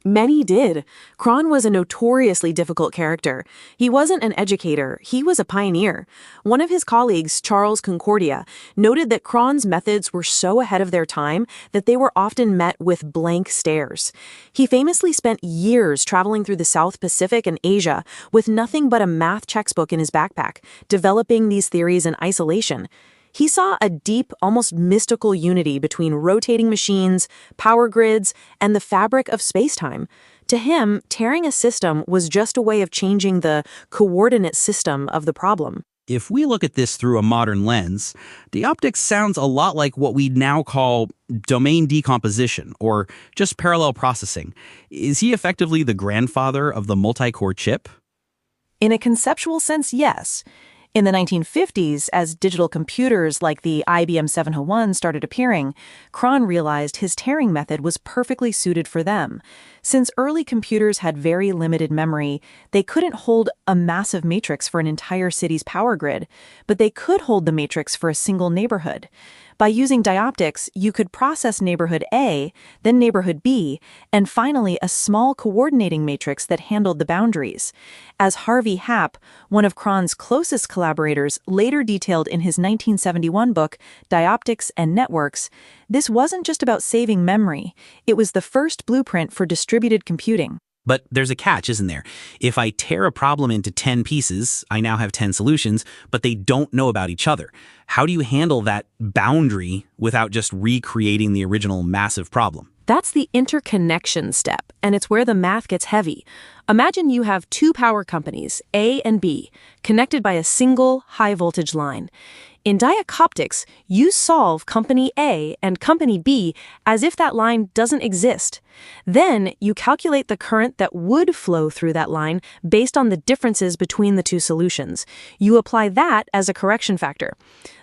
Many did. Kron was a notoriously difficult character. He wasn't an educator, he was a pioneer. One of his colleagues, Charles Concordia, noted that Kron's methods were so ahead of their time that they were often met with blank stares. He famously spent years traveling through the South Pacific and Asia with nothing but a math textbook in his backpack, developing these theories in isolation. He saw a deep, almost mystical unity between rotating machines, power grids, and the fabric of spacetime. To him, tearing a system was just a way of changing the coordinate system of the problem. If we look at this through a modern lens, dioptics sounds a lot like what we now call domain decomposition, or just parallel processing. Is he effectively the grandfather of the multi-core chip? In a conceptual sense, yes. In the 1950s, as digital computers like the IBM 701 started appearing, Kron realized his tearing method was perfectly suited for them. Since early computers had very limited memory, they couldn't hold a massive matrix for an entire city's power grid, but they could hold the matrix for a single neighborhood. By using dioptics, you could process neighborhood A, then neighborhood B, and finally a small coordinating matrix that handled the boundaries. As Harvey Happ, one of Kron's closest collaborators, later detailed in his 1971 book, Dioptics and Networks, this wasn't just about saving memory. It was the first blueprint for distributed computing. But there's a catch, isn't there? If I tear a problem into 10 pieces, I now have 10 solutions, but they don't know about each other. How do you handle that boundary without just recreating the original massive problem? That's the interconnection step, and it's where the math gets heavy. Imagine you have two power companies, A and B, connected by a single high-voltage line. In diacoptics, you solve Company A and Company B as if that line doesn't exist. Then you calculate the current that would flow through that line based on the differences between the two solutions. You apply that as a correction factor.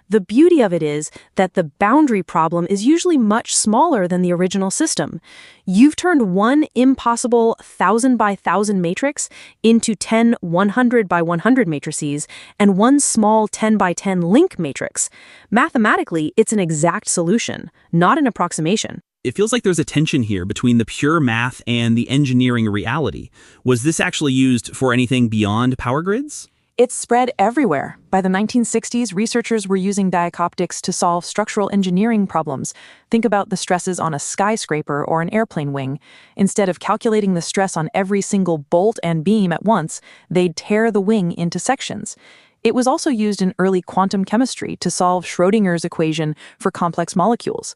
The beauty of it is that the boundary problem is usually much smaller than the original system. You've turned one impossible 1,000 by 1,000 matrix into 10 100 by 100 matrices and one small 10 by 10 link matrix. Mathematically, it's an exact solution, not an approximation. It feels like there's a tension here between the pure math and the engineering reality. Was this actually used for anything beyond power grids? It's spread everywhere. By the 1960s, researchers were using diacoptics to solve structural engineering problems. Think about the stresses on a skyscraper or an airplane wing. Instead of calculating the stress on every single bolt and beam at once, they'd tear the wing into sections. It was also used in early quantum chemistry to solve Schrödinger's equation for complex molecules.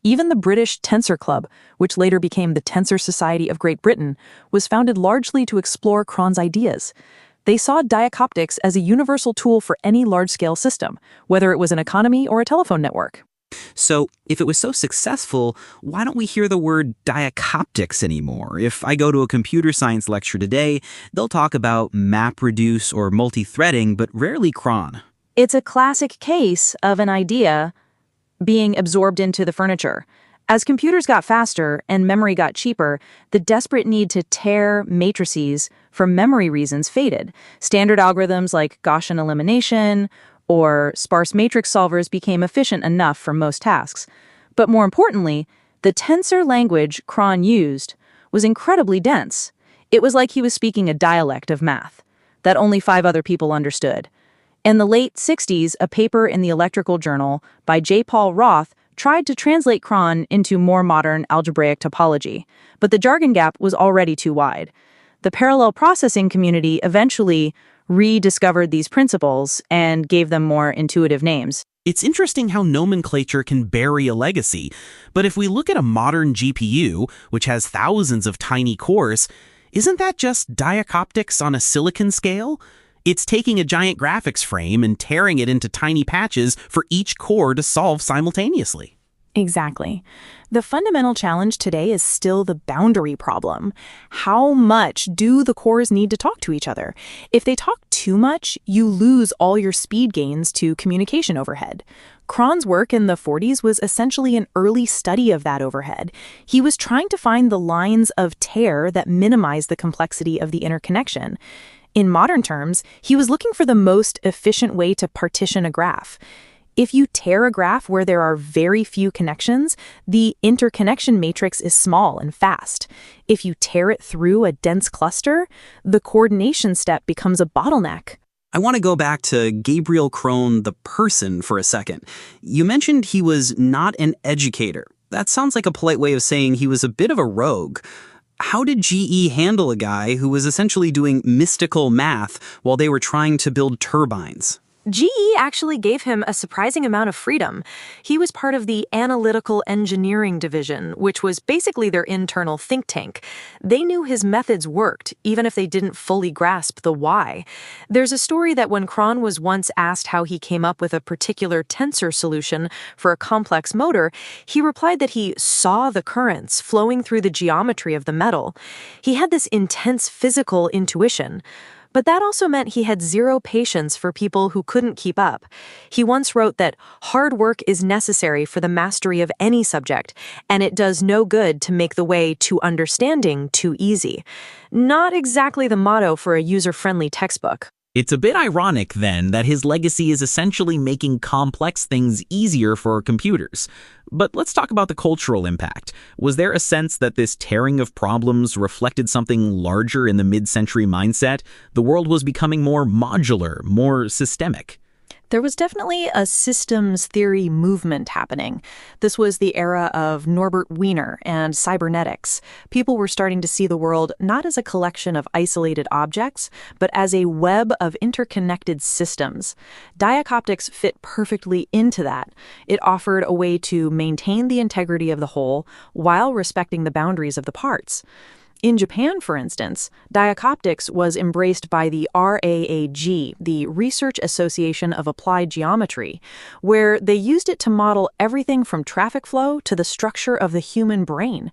Even the British Tensor Club, which later became the Tensor Society of Great Britain, was founded largely to explore Kron's ideas. They saw diacoptics as a universal tool for any large-scale system, whether it was an economy or a telephone network. So, if it was so successful, why don't we hear the word diacoptics anymore? If I go to a computer science lecture today, they'll talk about MapReduce or multi-threading, but rarely Kron. It's a classic case of an idea being absorbed into the furniture. As computers got faster and memory got cheaper, the desperate need to tear matrices for memory reasons faded. Standard algorithms like Gaussian elimination or sparse matrix solvers became efficient enough for most tasks. But more importantly, the tensor language Kron used was incredibly dense. It was like he was speaking a dialect of math that only 5 other people understood. In the late 60s, a paper in the Electrical Journal by J. Paul Roth tried to translate Kron into more modern algebraic topology, but the jargon gap was already too wide. The parallel processing community eventually rediscovered these principles and gave them more intuitive names. It's interesting how nomenclature can bury a legacy, but if we look at a modern GPU, which has thousands of tiny cores, Isn't that just diacoptics on a silicon scale? It's taking a giant graphics frame and tearing it into tiny patches for each core to solve simultaneously. Exactly. The fundamental challenge today is still the boundary problem. How much do the cores need to talk to each other? If they talk too much, you lose all your speed gains to communication overhead. Kron's work in the 40s was essentially an early study of that overhead. He was trying to find the lines of tear that minimize the complexity of the interconnection. In modern terms, he was looking for the most efficient way to partition a graph. If you tear a graph where there are very few connections, the interconnection matrix is small and fast. If you tear it through a dense cluster, the coordination step becomes a bottleneck. I want to go back to Gabriel Kron, the person, for a second. You mentioned he was not an educator. That sounds like a polite way of saying he was a bit of a rogue. How did GE handle a guy who was essentially doing mystical math while they were trying to build turbines? GE actually gave him a surprising amount of freedom. He was part of the Analytical Engineering Division, which was basically their internal think tank. They knew his methods worked, even if they didn't fully grasp the why. There's a story that when Kron was once asked how he came up with a particular tensor solution for a complex motor, he replied that he saw the currents flowing through the geometry of the metal. He had this intense physical intuition. But that also meant he had zero patience for people who couldn't keep up. He once wrote that hard work is necessary for the mastery of any subject, and it does no good to make the way to understanding too easy. Not exactly the motto for a user-friendly textbook. It's a bit ironic, then, that his legacy is essentially making complex things easier for computers. But let's talk about the cultural impact. Was there a sense that this tearing of problems reflected something larger in the mid-century mindset? The world was becoming more modular, more systemic. There was definitely a systems theory movement happening. This was the era of Norbert Wiener and cybernetics. People were starting to see the world not as a collection of isolated objects, but as a web of interconnected systems. Diacoptics fit perfectly into that. It offered a way to maintain the integrity of the whole while respecting the boundaries of the parts. In Japan, for instance, diacoptics was embraced by the RAAG, the Research Association of Applied Geometry, where they used it to model everything from traffic flow to the structure of the human brain.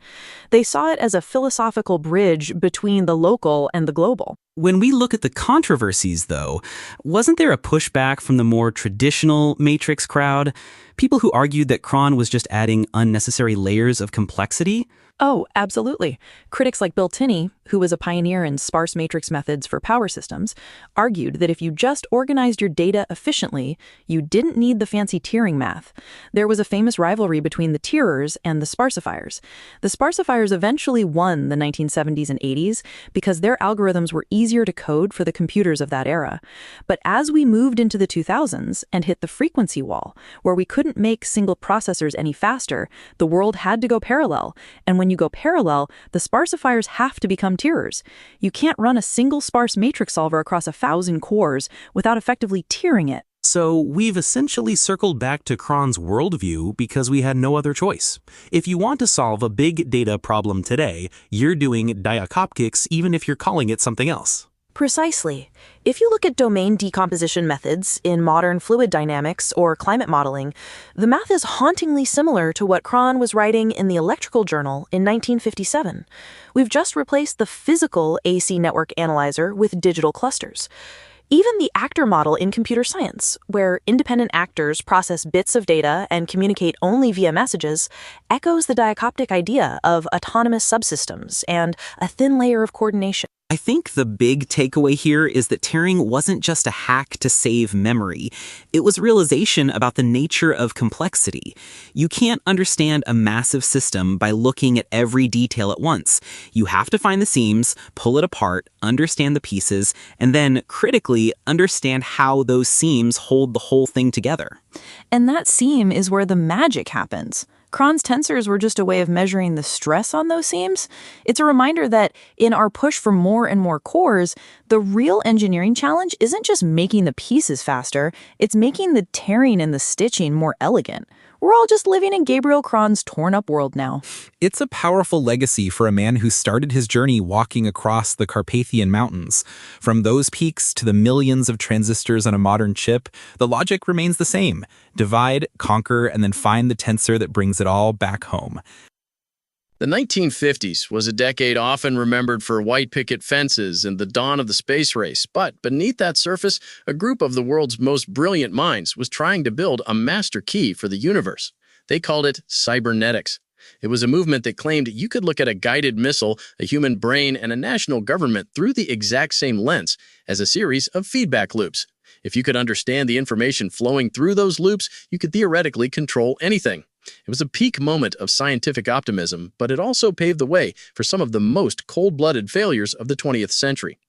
They saw it as a philosophical bridge between the local and the global. When we look at the controversies, though, wasn't there a pushback from the more traditional matrix crowd? People who argued that Kron was just adding unnecessary layers of complexity? Oh, absolutely. Critics like Bill Tinney, who was a pioneer in sparse matrix methods for power systems, argued that if you just organized your data efficiently, you didn't need the fancy tiering math. There was a famous rivalry between the tierers and the sparsifiers. The sparsifiers eventually won the 1970s and 80s because their algorithms were easier to code for the computers of that era. But as we moved into the 2000s and hit the frequency wall, where we couldn't make single processors any faster, the world had to go parallel. And when you go parallel, the sparsifiers have to become tierers. You can't run a single sparse matrix solver across 1,000 cores without effectively tiering it. So we've essentially circled back to Kron's worldview because we had no other choice. If you want to solve a big data problem today, you're doing diacoptics even if you're calling it something else. Precisely. If you look at domain decomposition methods in modern fluid dynamics or climate modeling, the math is hauntingly similar to what Kron was writing in the Electrical Journal in 1957. We've just replaced the physical AC network analyzer with digital clusters. Even the actor model in computer science, where independent actors process bits of data and communicate only via messages, echoes the diacoptic idea of autonomous subsystems and a thin layer of coordination. I think the big takeaway here is that tearing wasn't just a hack to save memory. It was realization about the nature of complexity. You can't understand a massive system by looking at every detail at once. You have to find the seams, pull it apart, understand the pieces, and then, critically, understand how those seams hold the whole thing together. And that seam is where the magic happens. Kron's tensors were just a way of measuring the stress on those seams. It's a reminder that in our push for more and more cores, the real engineering challenge isn't just making the pieces faster, it's making the tearing and the stitching more elegant. We're all just living in Gabriel Kron's torn-up world now. It's a powerful legacy for a man who started his journey walking across the Carpathian Mountains. From those peaks to the millions of transistors on a modern chip, the logic remains the same. Divide, conquer, and then find the tensor that brings it all back home. The 1950s was a decade often remembered for white picket fences and the dawn of the space race, but beneath that surface, a group of the world's most brilliant minds was trying to build a master key for the universe. They called it cybernetics. It was a movement that claimed you could look at a guided missile, a human brain, and a national government through the exact same lens as a series of feedback loops. If you could understand the information flowing through those loops, you could theoretically control anything. It was a peak moment of scientific optimism, but it also paved the way for some of the most cold-blooded failures of the 20th century.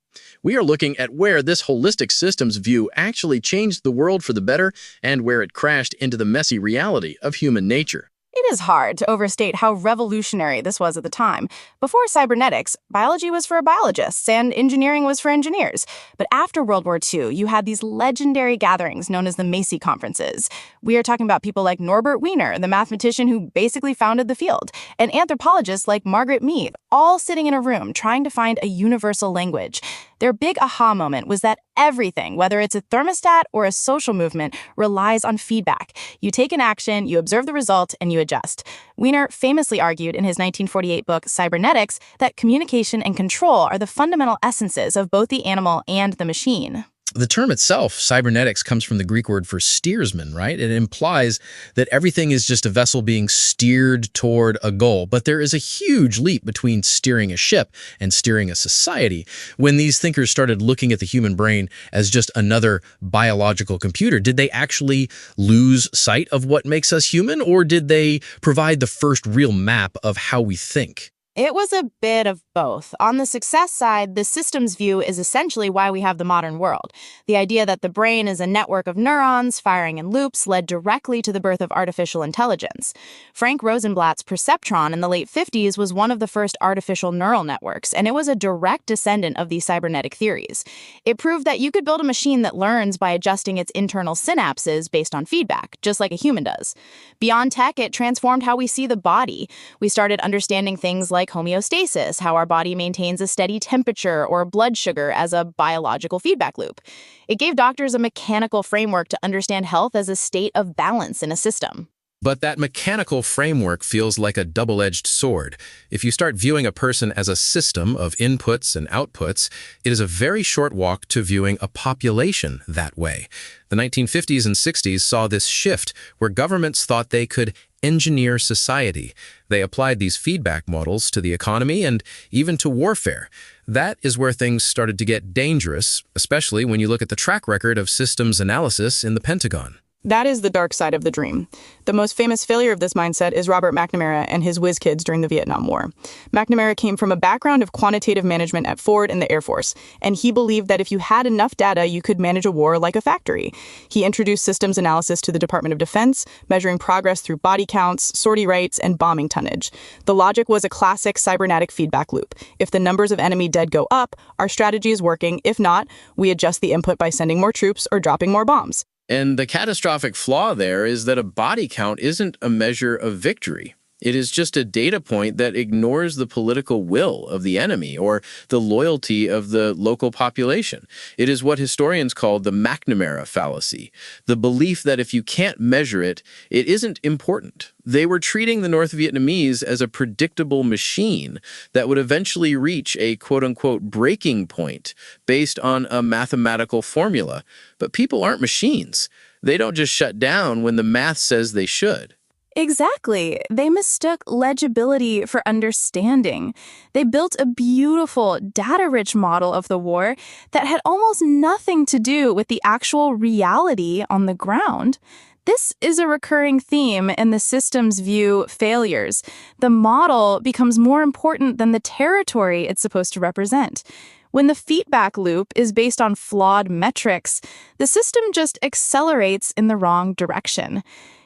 We are looking at where this holistic systems view actually changed the world for the better and where it crashed into the messy reality of human nature. It is hard to overstate how revolutionary this was at the time. Before cybernetics, biology was for biologists and engineering was for engineers. But after World War II, you had these legendary gatherings known as the Macy Conferences. We are talking about people like Norbert Wiener, the mathematician who basically founded the field, and anthropologists like Margaret Mead, all sitting in a room trying to find a universal language. Their big aha moment was that everything, whether it's a thermostat or a social movement, relies on feedback. You take an action, you observe the result, and you adjust. Wiener famously argued in his 1948 book, Cybernetics, that communication and control are the fundamental essences of both the animal and the machine. The term itself, cybernetics, comes from the Greek word for steersman, right? It implies that everything is just a vessel being steered toward a goal. But there is a huge leap between steering a ship and steering a society. When these thinkers started looking at the human brain as just another biological computer, did they actually lose sight of what makes us human, or did they provide the first real map of how we think? It was a bit of both. On the success side, the systems view is essentially why we have the modern world. The idea that the brain is a network of neurons firing in loops led directly to the birth of artificial intelligence. Frank Rosenblatt's perceptron in the late 50s was one of the first artificial neural networks, and it was a direct descendant of these cybernetic theories. It proved that you could build a machine that learns by adjusting its internal synapses based on feedback, just like a human does. Beyond tech, it transformed how we see the body. We started understanding things like homeostasis, how our body maintains a steady temperature or blood sugar as a biological feedback loop. It gave doctors a mechanical framework to understand health as a state of balance in a system. But that mechanical framework feels like a double-edged sword. If you start viewing a person as a system of inputs and outputs, it is a very short walk to viewing a population that way. The 1950s and 60s saw this shift where governments thought they could engineer society. They applied these feedback models to the economy and even to warfare. That is where things started to get dangerous, especially when you look at the track record of systems analysis in the Pentagon. That is the dark side of the dream. The most famous failure of this mindset is Robert McNamara and his whiz kids during the Vietnam War. McNamara came from a background of quantitative management at Ford and the Air Force, and he believed that if you had enough data, you could manage a war like a factory. He introduced systems analysis to the Department of Defense, measuring progress through body counts, sortie rates, and bombing tonnage. The logic was a classic cybernetic feedback loop. If the numbers of enemy dead go up, our strategy is working. If not, we adjust the input by sending more troops or dropping more bombs. And the catastrophic flaw there is that a body count isn't a measure of victory. It is just a data point that ignores the political will of the enemy or the loyalty of the local population. It is what historians call the McNamara fallacy, the belief that if you can't measure it, it isn't important. They were treating the North Vietnamese as a predictable machine that would eventually reach a quote-unquote breaking point based on a mathematical formula. But people aren't machines. They don't just shut down when the math says they should. Exactly. They mistook legibility for understanding. They built a beautiful, data-rich model of the war that had almost nothing to do with the actual reality on the ground. This is a recurring theme in the systems view failures. The model becomes more important than the territory it's supposed to represent. When the feedback loop is based on flawed metrics, the system just accelerates in the wrong direction.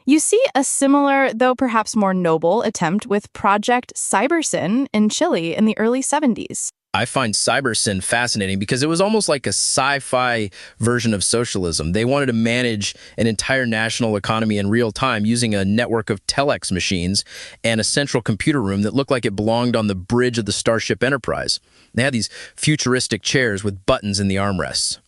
You see a similar, though perhaps more noble, attempt with Project Cybersyn in Chile in the early 70s. I find CyberSyn fascinating because it was almost like a sci-fi version of socialism. They wanted to manage an entire national economy in real time using a network of telex machines and a central computer room that looked like it belonged on the bridge of the Starship Enterprise. They had these futuristic chairs with buttons in the armrests.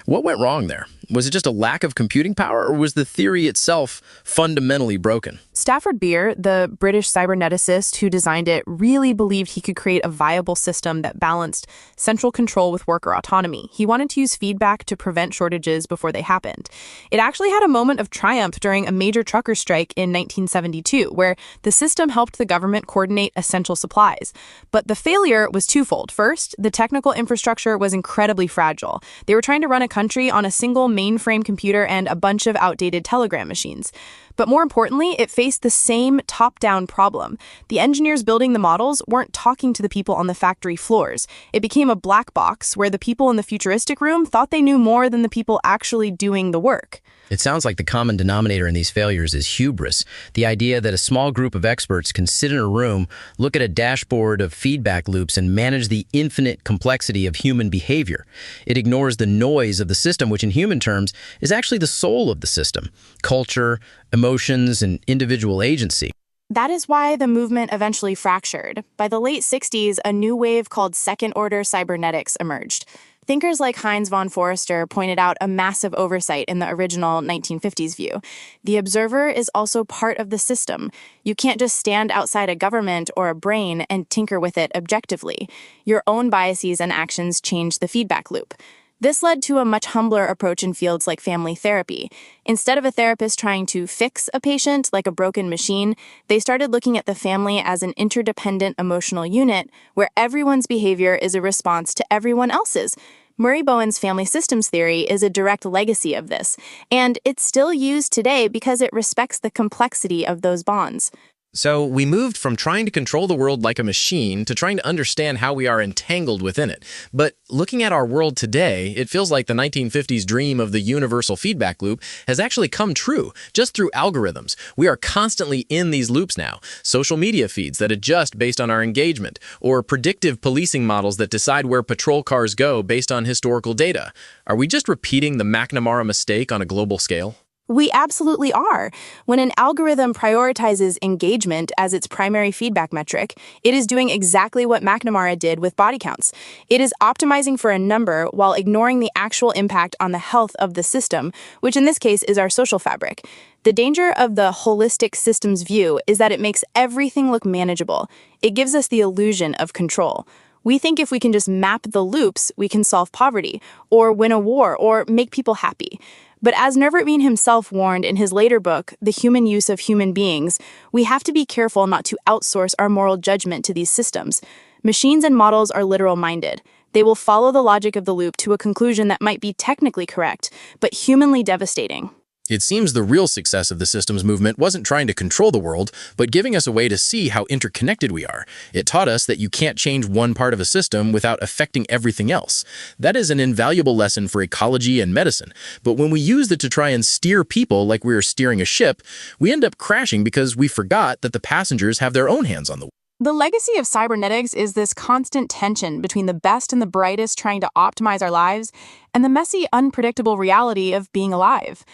What went wrong there? Was it just a lack of computing power, or was the theory itself fundamentally broken? Stafford Beer, the British cyberneticist who designed it, really believed he could create a viable system that balanced central control with worker autonomy. He wanted to use feedback to prevent shortages before they happened. It actually had a moment of triumph during a major trucker strike in 1972, where the system helped the government coordinate essential supplies. But the failure was twofold. First, the technical infrastructure was incredibly fragile. They were trying to run a country on a single mainframe computer and a bunch of outdated telegram machines. But more importantly, it faced the same top-down problem. The engineers building the models weren't talking to the people on the factory floors. It became a black box where the people in the futuristic room thought they knew more than the people actually doing the work. It sounds like the common denominator in these failures is hubris, the idea that a small group of experts can sit in a room, look at a dashboard of feedback loops, and manage the infinite complexity of human behavior. It ignores the noise of the system, which in human terms is actually the soul of the system: culture, emotions, and individual agency. That is why the movement eventually fractured. By the late 60s, a new wave called second-order cybernetics emerged. Thinkers like Heinz von Forster pointed out a massive oversight in the original 1950s view. The observer is also part of the system. You can't just stand outside a government or a brain and tinker with it objectively. Your own biases and actions change the feedback loop. This led to a much humbler approach in fields like family therapy. Instead of a therapist trying to fix a patient like a broken machine, they started looking at the family as an interdependent emotional unit where everyone's behavior is a response to everyone else's. Murray Bowen's family systems theory is a direct legacy of this, and it's still used today because it respects the complexity of those bonds. So we moved from trying to control the world like a machine to trying to understand how we are entangled within it. But looking at our world today, it feels like the 1950s dream of the universal feedback loop has actually come true, just through algorithms. We are constantly in these loops now. Social media feeds that adjust based on our engagement, or predictive policing models that decide where patrol cars go based on historical data. Are we just repeating the McNamara mistake on a global scale? We absolutely are. When an algorithm prioritizes engagement as its primary feedback metric, it is doing exactly what McNamara did with body counts. It is optimizing for a number while ignoring the actual impact on the health of the system, which in this case is our social fabric. The danger of the holistic systems view is that it makes everything look manageable. It gives us the illusion of control. We think if we can just map the loops, we can solve poverty, or win a war, or make people happy. But as Nervert himself warned in his later book, The Human Use of Human Beings, we have to be careful not to outsource our moral judgment to these systems. Machines and models are literal-minded. They will follow the logic of the loop to a conclusion that might be technically correct, but humanly devastating. It seems the real success of the systems movement wasn't trying to control the world, but giving us a way to see how interconnected we are. It taught us that you can't change one part of a system without affecting everything else. That is an invaluable lesson for ecology and medicine. But when we use it to try and steer people like we are steering a ship, we end up crashing because we forgot that the passengers have their own hands on the wheel. The legacy of cybernetics is this constant tension between the best and the brightest trying to optimize our lives and the messy, unpredictable reality of being alive.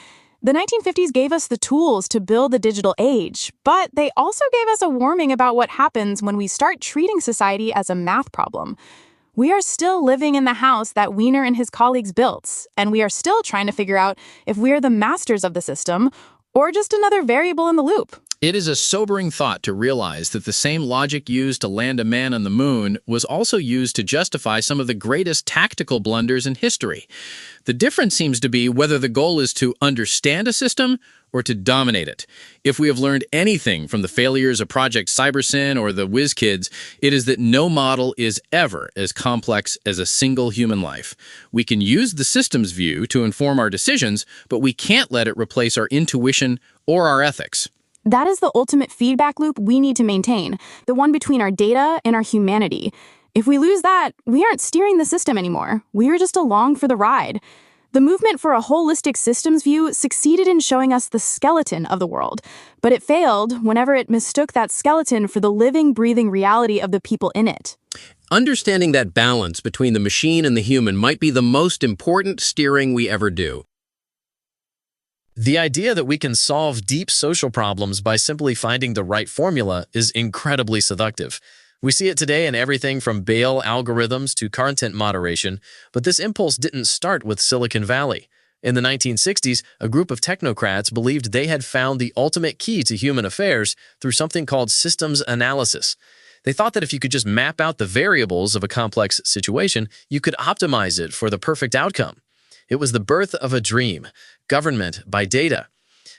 The 1950s gave us the tools to build the digital age, but they also gave us a warning about what happens when we start treating society as a math problem. We are still living in the house that Wiener and his colleagues built, and we are still trying to figure out if we are the masters of the system or just another variable in the loop. It is a sobering thought to realize that the same logic used to land a man on the moon was also used to justify some of the greatest tactical blunders in history. The difference seems to be whether the goal is to understand a system or to dominate it. If we have learned anything from the failures of Project CyberSyn or the WizKids, it is that no model is ever as complex as a single human life. We can use the systems view to inform our decisions, but we can't let it replace our intuition or our ethics. That is the ultimate feedback loop we need to maintain, the one between our data and our humanity. If we lose that, we aren't steering the system anymore. We are just along for the ride. The movement for a holistic systems view succeeded in showing us the skeleton of the world, but it failed whenever it mistook that skeleton for the living, breathing reality of the people in it. Understanding that balance between the machine and the human might be the most important steering we ever do. The idea that we can solve deep social problems by simply finding the right formula is incredibly seductive. We see it today in everything from Bayes algorithms to content moderation, but this impulse didn't start with Silicon Valley. In the 1960s, a group of technocrats believed they had found the ultimate key to human affairs through something called systems analysis. They thought that if you could just map out the variables of a complex situation, you could optimize it for the perfect outcome. It was the birth of a dream, government by data.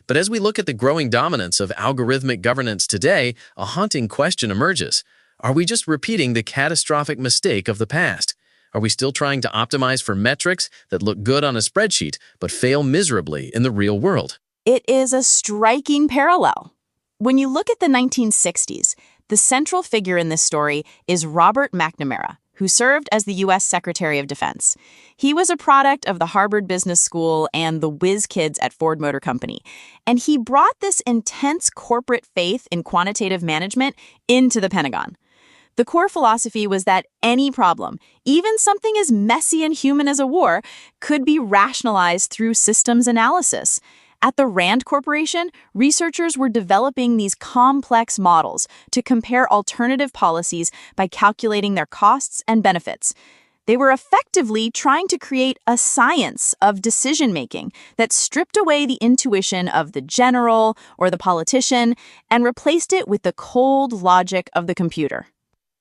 But as we look at the growing dominance of algorithmic governance today, a haunting question emerges. Are we just repeating the catastrophic mistake of the past? Are we still trying to optimize for metrics that look good on a spreadsheet but fail miserably in the real world? It is a striking parallel. When you look at the 1960s, the central figure in this story is Robert McNamara, who served as the U.S. Secretary of Defense. He was a product of the Harvard Business School and the whiz kids at Ford Motor Company, and he brought this intense corporate faith in quantitative management into the Pentagon. The core philosophy was that any problem, even something as messy and human as a war, could be rationalized through systems analysis. At the Rand Corporation, researchers were developing these complex models to compare alternative policies by calculating their costs and benefits. They were effectively trying to create a science of decision-making that stripped away the intuition of the general or the politician and replaced it with the cold logic of the computer.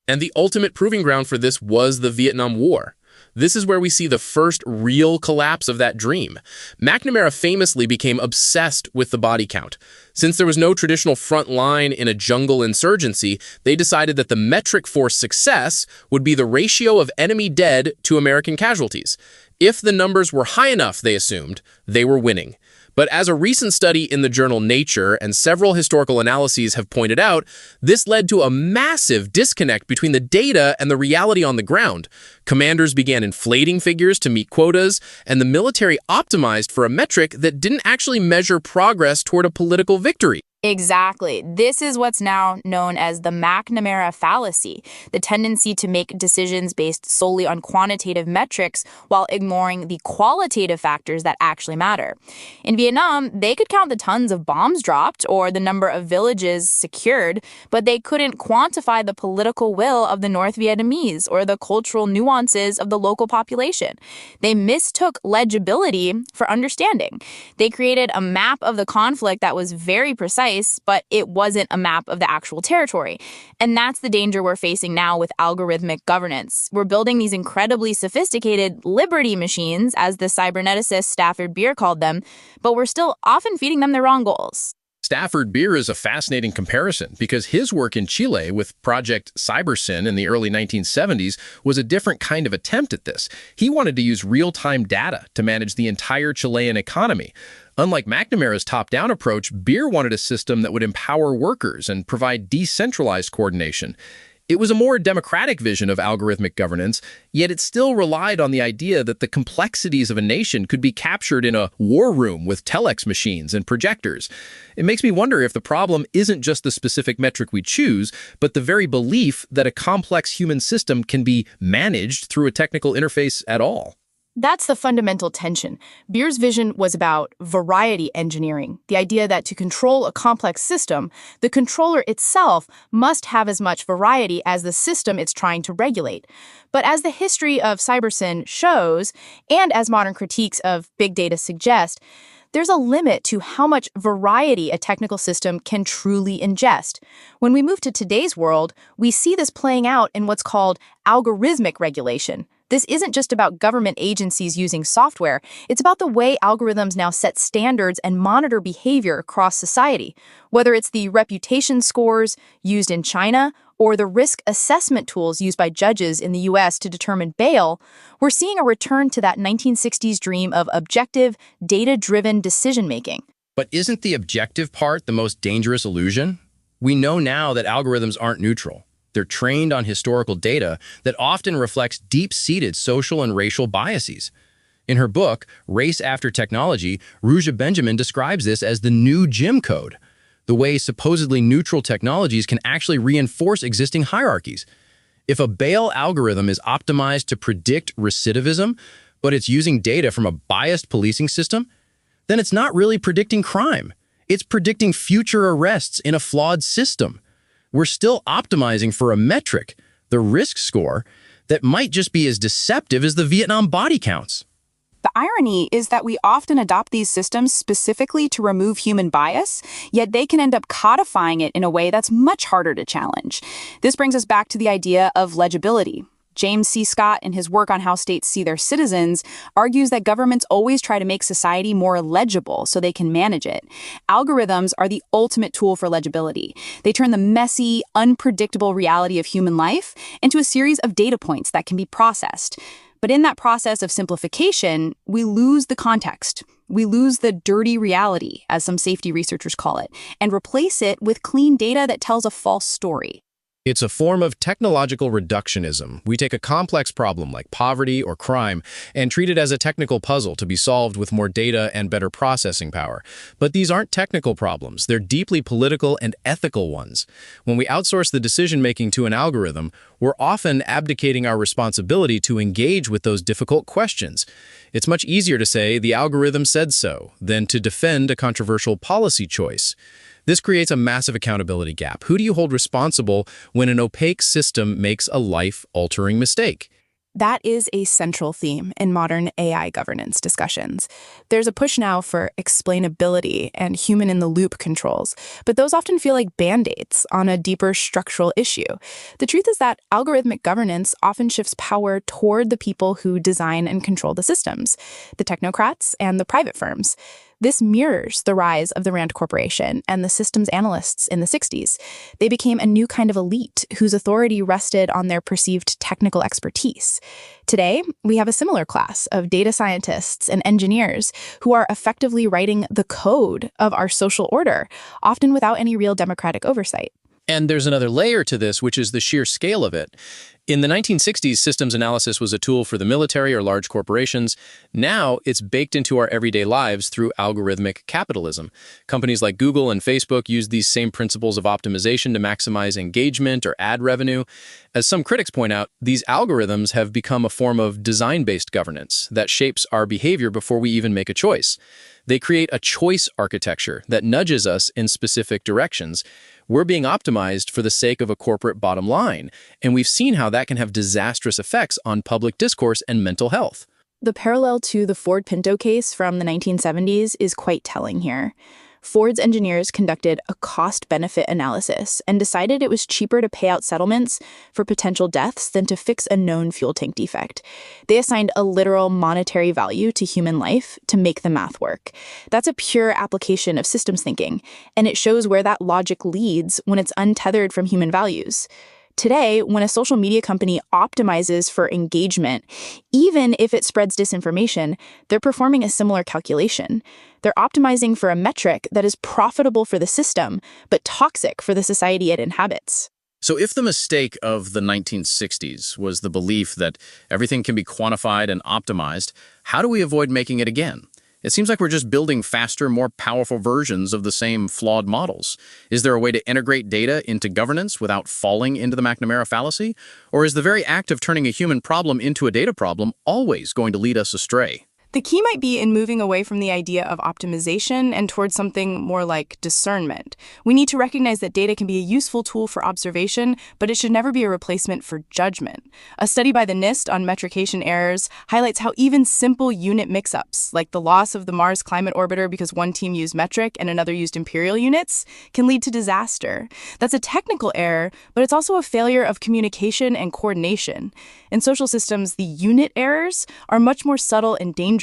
And the ultimate proving ground for this was the Vietnam War. This is where we see the first real collapse of that dream. McNamara famously became obsessed with the body count. Since there was no traditional front line in a jungle insurgency, they decided that the metric for success would be the ratio of enemy dead to American casualties. If the numbers were high enough, they assumed, they were winning. But as a recent study in the journal Nature and several historical analyses have pointed out, this led to a massive disconnect between the data and the reality on the ground. Commanders began inflating figures to meet quotas, and the military optimized for a metric that didn't actually measure progress toward a political victory. Exactly. This is what's now known as the McNamara fallacy, the tendency to make decisions based solely on quantitative metrics while ignoring the qualitative factors that actually matter. In Vietnam, they could count the tons of bombs dropped or the number of villages secured, but they couldn't quantify the political will of the North Vietnamese or the cultural nuances of the local population. They mistook legibility for understanding. They created a map of the conflict that was very precise, but it wasn't a map of the actual territory. And that's the danger we're facing now with algorithmic governance. We're building these incredibly sophisticated liberty machines, as the cyberneticist Stafford Beer called them, but we're still often feeding them the wrong goals. Stafford Beer is a fascinating comparison because his work in Chile with Project CyberSyn in the early 1970s was a different kind of attempt at this. He wanted to use real-time data to manage the entire Chilean economy. Unlike McNamara's top-down approach, Beer wanted a system that would empower workers and provide decentralized coordination. It was a more democratic vision of algorithmic governance, yet it still relied on the idea that the complexities of a nation could be captured in a war room with telex machines and projectors. It makes me wonder if the problem isn't just the specific metric we choose, but the very belief that a complex human system can be managed through a technical interface at all. That's the fundamental tension. Beer's vision was about variety engineering, the idea that to control a complex system, the controller itself must have as much variety as the system it's trying to regulate. But as the history of CyberSyn shows, and as modern critiques of big data suggest, there's a limit to how much variety a technical system can truly ingest. When we move to today's world, we see this playing out in what's called algorithmic regulation. This isn't just about government agencies using software. It's about the way algorithms now set standards and monitor behavior across society. Whether it's the reputation scores used in China or the risk assessment tools used by judges in the U.S. to determine bail, we're seeing a return to that 1960s dream of objective, data-driven decision-making. But isn't the objective part the most dangerous illusion? We know now that algorithms aren't neutral. They're trained on historical data that often reflects deep-seated social and racial biases. In her book, Race After Technology, Ruja Benjamin describes this as the new Jim code, the way supposedly neutral technologies can actually reinforce existing hierarchies. If a bail algorithm is optimized to predict recidivism, but it's using data from a biased policing system, then it's not really predicting crime. It's predicting future arrests in a flawed system. We're still optimizing for a metric, the risk score, that might just be as deceptive as the Vietnam body counts. The irony is that we often adopt these systems specifically to remove human bias, yet they can end up codifying it in a way that's much harder to challenge. This brings us back to the idea of legibility. James C. Scott, in his work on how states see their citizens, argues that governments always try to make society more legible so they can manage it. Algorithms are the ultimate tool for legibility. They turn the messy, unpredictable reality of human life into a series of data points that can be processed. But in that process of simplification, we lose the context. We lose the dirty reality, as some safety researchers call it, and replace it with clean data that tells a false story. It's a form of technological reductionism. We take a complex problem like poverty or crime and treat it as a technical puzzle to be solved with more data and better processing power. But these aren't technical problems. They're deeply political and ethical ones. When we outsource the decision-making to an algorithm, we're often abdicating our responsibility to engage with those difficult questions. It's much easier to say the algorithm said so than to defend a controversial policy choice. This creates a massive accountability gap. Who do you hold responsible when an opaque system makes a life-altering mistake? That is a central theme in modern AI governance discussions. There's a push now for explainability and human-in-the-loop controls, but those often feel like band-aids on a deeper structural issue. The truth is that algorithmic governance often shifts power toward the people who design and control the systems, the technocrats and the private firms. This mirrors the rise of the Rand Corporation and the systems analysts in the 60s. They became a new kind of elite whose authority rested on their perceived technical expertise. Today, we have a similar class of data scientists and engineers who are effectively writing the code of our social order, often without any real democratic oversight. And there's another layer to this, which is the sheer scale of it. In the 1960s, systems analysis was a tool for the military or large corporations. Now, it's baked into our everyday lives through algorithmic capitalism. Companies like Google and Facebook use these same principles of optimization to maximize engagement or ad revenue. As some critics point out, these algorithms have become a form of design-based governance that shapes our behavior before we even make a choice. They create a choice architecture that nudges us in specific directions. We're being optimized for the sake of a corporate bottom line, and we've seen how that can have disastrous effects on public discourse and mental health. The parallel to the Ford Pinto case from the 1970s is quite telling here. Ford's engineers conducted a cost-benefit analysis and decided it was cheaper to pay out settlements for potential deaths than to fix a known fuel tank defect. They assigned a literal monetary value to human life to make the math work. That's a pure application of systems thinking, and it shows where that logic leads when it's untethered from human values. Today, when a social media company optimizes for engagement, even if it spreads disinformation, they're performing a similar calculation. They're optimizing for a metric that is profitable for the system, but toxic for the society it inhabits. So if the mistake of the 1960s was the belief that everything can be quantified and optimized, how do we avoid making it again? It seems like we're just building faster, more powerful versions of the same flawed models. Is there a way to integrate data into governance without falling into the McNamara fallacy? Or is the very act of turning a human problem into a data problem always going to lead us astray? The key might be in moving away from the idea of optimization and towards something more like discernment. We need to recognize that data can be a useful tool for observation, but it should never be a replacement for judgment. A study by the NIST on metrication errors highlights how even simple unit mix-ups, like the loss of the Mars climate orbiter because one team used metric and another used imperial units, can lead to disaster. That's a technical error, but it's also a failure of communication and coordination. In social systems, the unit errors are much more subtle and dangerous.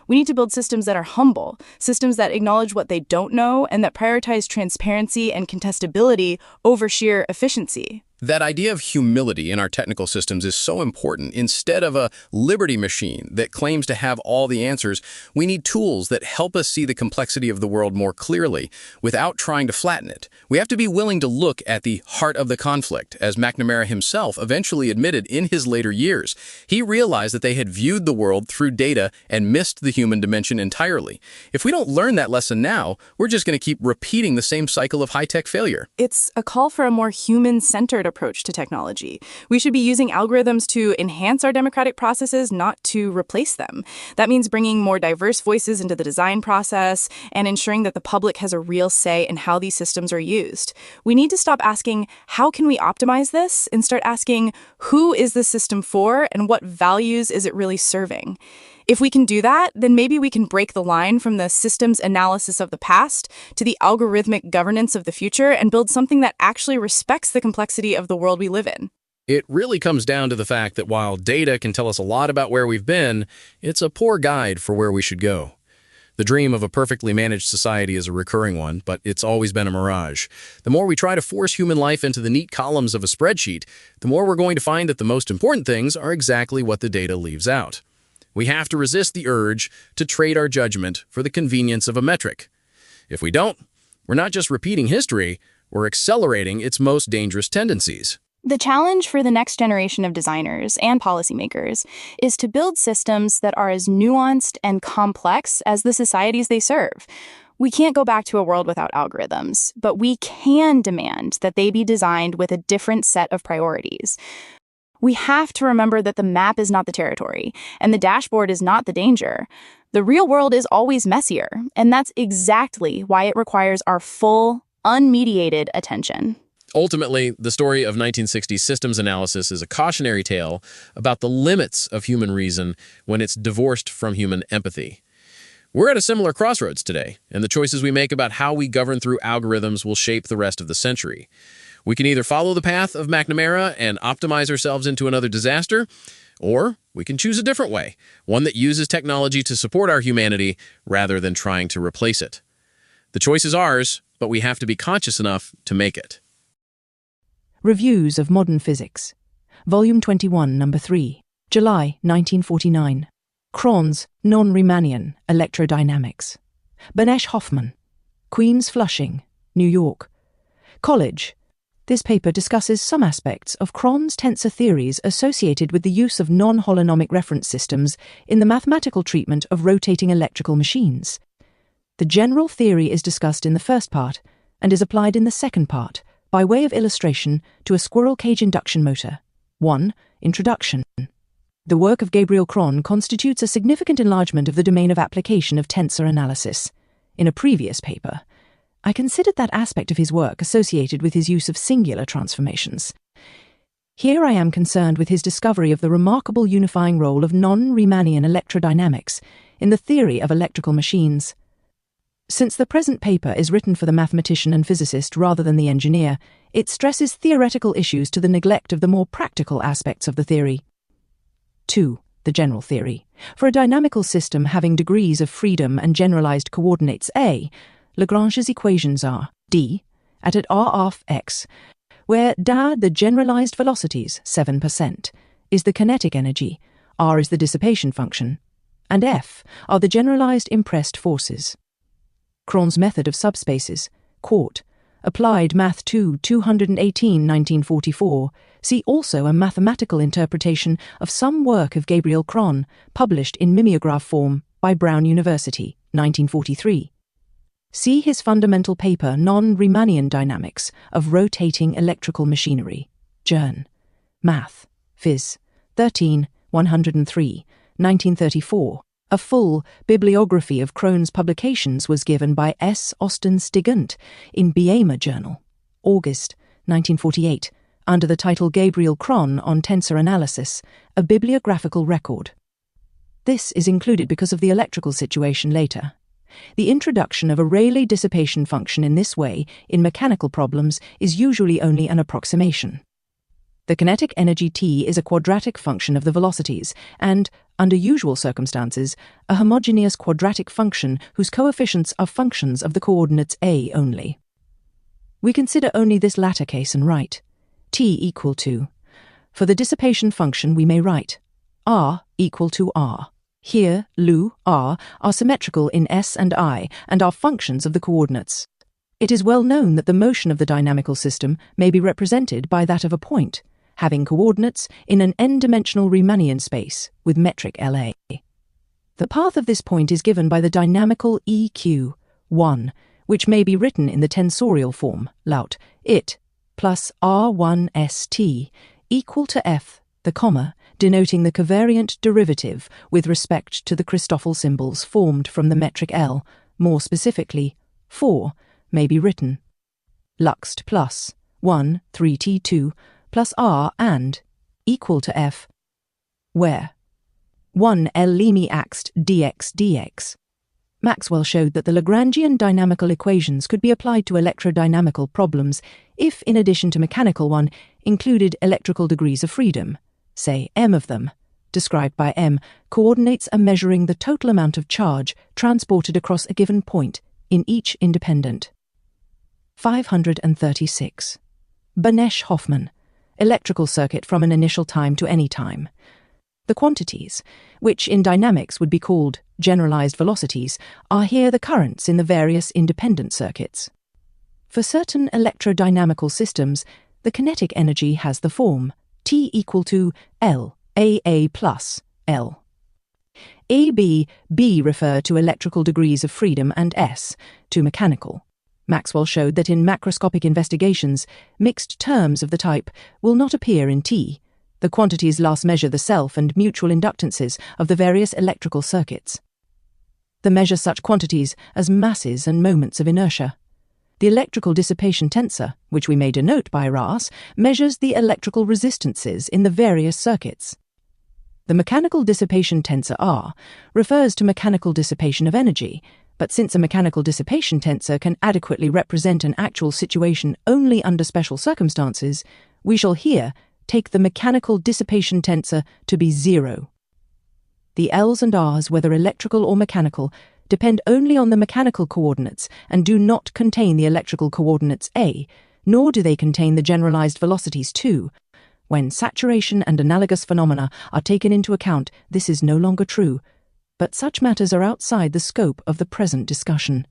We need to build systems that are humble, systems that acknowledge what they don't know, and that prioritize transparency and contestability over sheer efficiency. That idea of humility in our technical systems is so important. Instead of a liberty machine that claims to have all the answers, we need tools that help us see the complexity of the world more clearly without trying to flatten it. We have to be willing to look at the heart of the conflict, as McNamara himself eventually admitted in his later years. He realized that they had viewed the world through data and missed the human dimension entirely. If we don't learn that lesson now, we're just going to keep repeating the same cycle of high-tech failure. It's a call for a more human-centered approach to technology. We should be using algorithms to enhance our democratic processes, not to replace them. That means bringing more diverse voices into the design process and ensuring that the public has a real say in how these systems are used. We need to stop asking, how can we optimize this? And start asking, who is this system for and what values is it really serving? If we can do that, then maybe we can break the line from the systems analysis of the past to the algorithmic governance of the future and build something that actually respects the complexity of the world we live in. It really comes down to the fact that while data can tell us a lot about where we've been, it's a poor guide for where we should go. The dream of a perfectly managed society is a recurring one, but it's always been a mirage. The more we try to force human life into the neat columns of a spreadsheet, the more we're going to find that the most important things are exactly what the data leaves out. We have to resist the urge to trade our judgment for the convenience of a metric. If we don't, we're not just repeating history, we're accelerating its most dangerous tendencies. The challenge for the next generation of designers and policymakers is to build systems that are as nuanced and complex as the societies they serve. We can't go back to a world without algorithms, but we can demand that they be designed with a different set of priorities. We have to remember that the map is not the territory, and the dashboard is not the danger. The real world is always messier, and that's exactly why it requires our full, unmediated attention. Ultimately, the story of 1960s systems analysis is a cautionary tale about the limits of human reason when it's divorced from human empathy. We're at a similar crossroads today, and the choices we make about how we govern through algorithms will shape the rest of the century. We can either follow the path of McNamara and optimize ourselves into another disaster, or we can choose a different way, one that uses technology to support our humanity rather than trying to replace it. The choice is ours, but we have to be conscious enough to make it. Reviews of Modern Physics. Volume 21, Number 3. July 1949. Kron's Non-Riemannian Electrodynamics. Banesh Hoffmann. Queens Flushing, New York. College. This paper discusses some aspects of Kron's tensor theories associated with the use of non-holonomic reference systems in the mathematical treatment of rotating electrical machines. The general theory is discussed in the first part and is applied in the second part by way of illustration to a squirrel cage induction motor. 1. Introduction. The work of Gabriel Kron constitutes a significant enlargement of the domain of application of tensor analysis. In a previous paper, I considered that aspect of his work associated with his use of singular transformations. Here I am concerned with his discovery of the remarkable unifying role of non-Riemannian electrodynamics in the theory of electrical machines. Since the present paper is written for the mathematician and physicist rather than the engineer, it stresses theoretical issues to the neglect of the more practical aspects of the theory. 2. The general theory. For a dynamical system having degrees of freedom and generalized coordinates A, Lagrange's equations are d at R of x, where da, the generalized velocities, 7%, is the kinetic energy, r is the dissipation function, and f are the generalized impressed forces. Kron's method of subspaces, Quart, Applied Math 2, 218, 1944, see also a mathematical interpretation of some work of Gabriel Kron, published in mimeograph form by Brown University, 1943. See his fundamental paper Non-Riemannian Dynamics of Rotating Electrical Machinery, Journ. Math, Phys. 13, 103, 1934. A full bibliography of Kron's publications was given by S. Austin Stigant in Biema Journal, August 1948, under the title Gabriel Kron on Tensor Analysis, a bibliographical record. This is included because of the electrical situation later. The introduction of a Rayleigh dissipation function in this way in mechanical problems is usually only an approximation. The kinetic energy T is a quadratic function of the velocities and, under usual circumstances, a homogeneous quadratic function whose coefficients are functions of the coordinates A only. We consider only this latter case and write T equal to. For the dissipation function we may write R equal to R. Here, Lu, R, are symmetrical in S and I and are functions of the coordinates. It is well known that the motion of the dynamical system may be represented by that of a point, having coordinates in an n-dimensional Riemannian space with metric LA. The path of this point is given by the dynamical EQ, 1, which may be written in the tensorial form, laut, it, plus R1st equal to F, the comma, denoting the covariant derivative with respect to the Christoffel symbols formed from the metric L, more specifically, 4, may be written Luxt plus 1, 3t2 plus R and equal to F, where 1 L Limi axt dx dx. Maxwell showed that the Lagrangian dynamical equations could be applied to electrodynamical problems if, in addition to mechanical one, included electrical degrees of freedom, say m of them, described by m, coordinates are measuring the total amount of charge transported across a given point in each independent. 536. Banesh Hoffmann, electrical circuit from an initial time to any time. The quantities, which in dynamics would be called generalized velocities, are here the currents in the various independent circuits. For certain electrodynamical systems, the kinetic energy has the form T equal to L, AA plus L. AB, B refer to electrical degrees of freedom and S to mechanical. Maxwell showed that in macroscopic investigations, mixed terms of the type will not appear in T. The quantities thus measure the self and mutual inductances of the various electrical circuits. They measure such quantities as masses and moments of inertia. The electrical dissipation tensor, which we may denote by RAS, measures the electrical resistances in the various circuits. The mechanical dissipation tensor R refers to mechanical dissipation of energy, but since a mechanical dissipation tensor can adequately represent an actual situation only under special circumstances, we shall here take the mechanical dissipation tensor to be 0. The L's and R's, whether electrical or mechanical, depend only on the mechanical coordinates and do not contain the electrical coordinates A, nor do they contain the generalized velocities 2. When saturation and analogous phenomena are taken into account, this is no longer true, but such matters are outside the scope of the present discussion.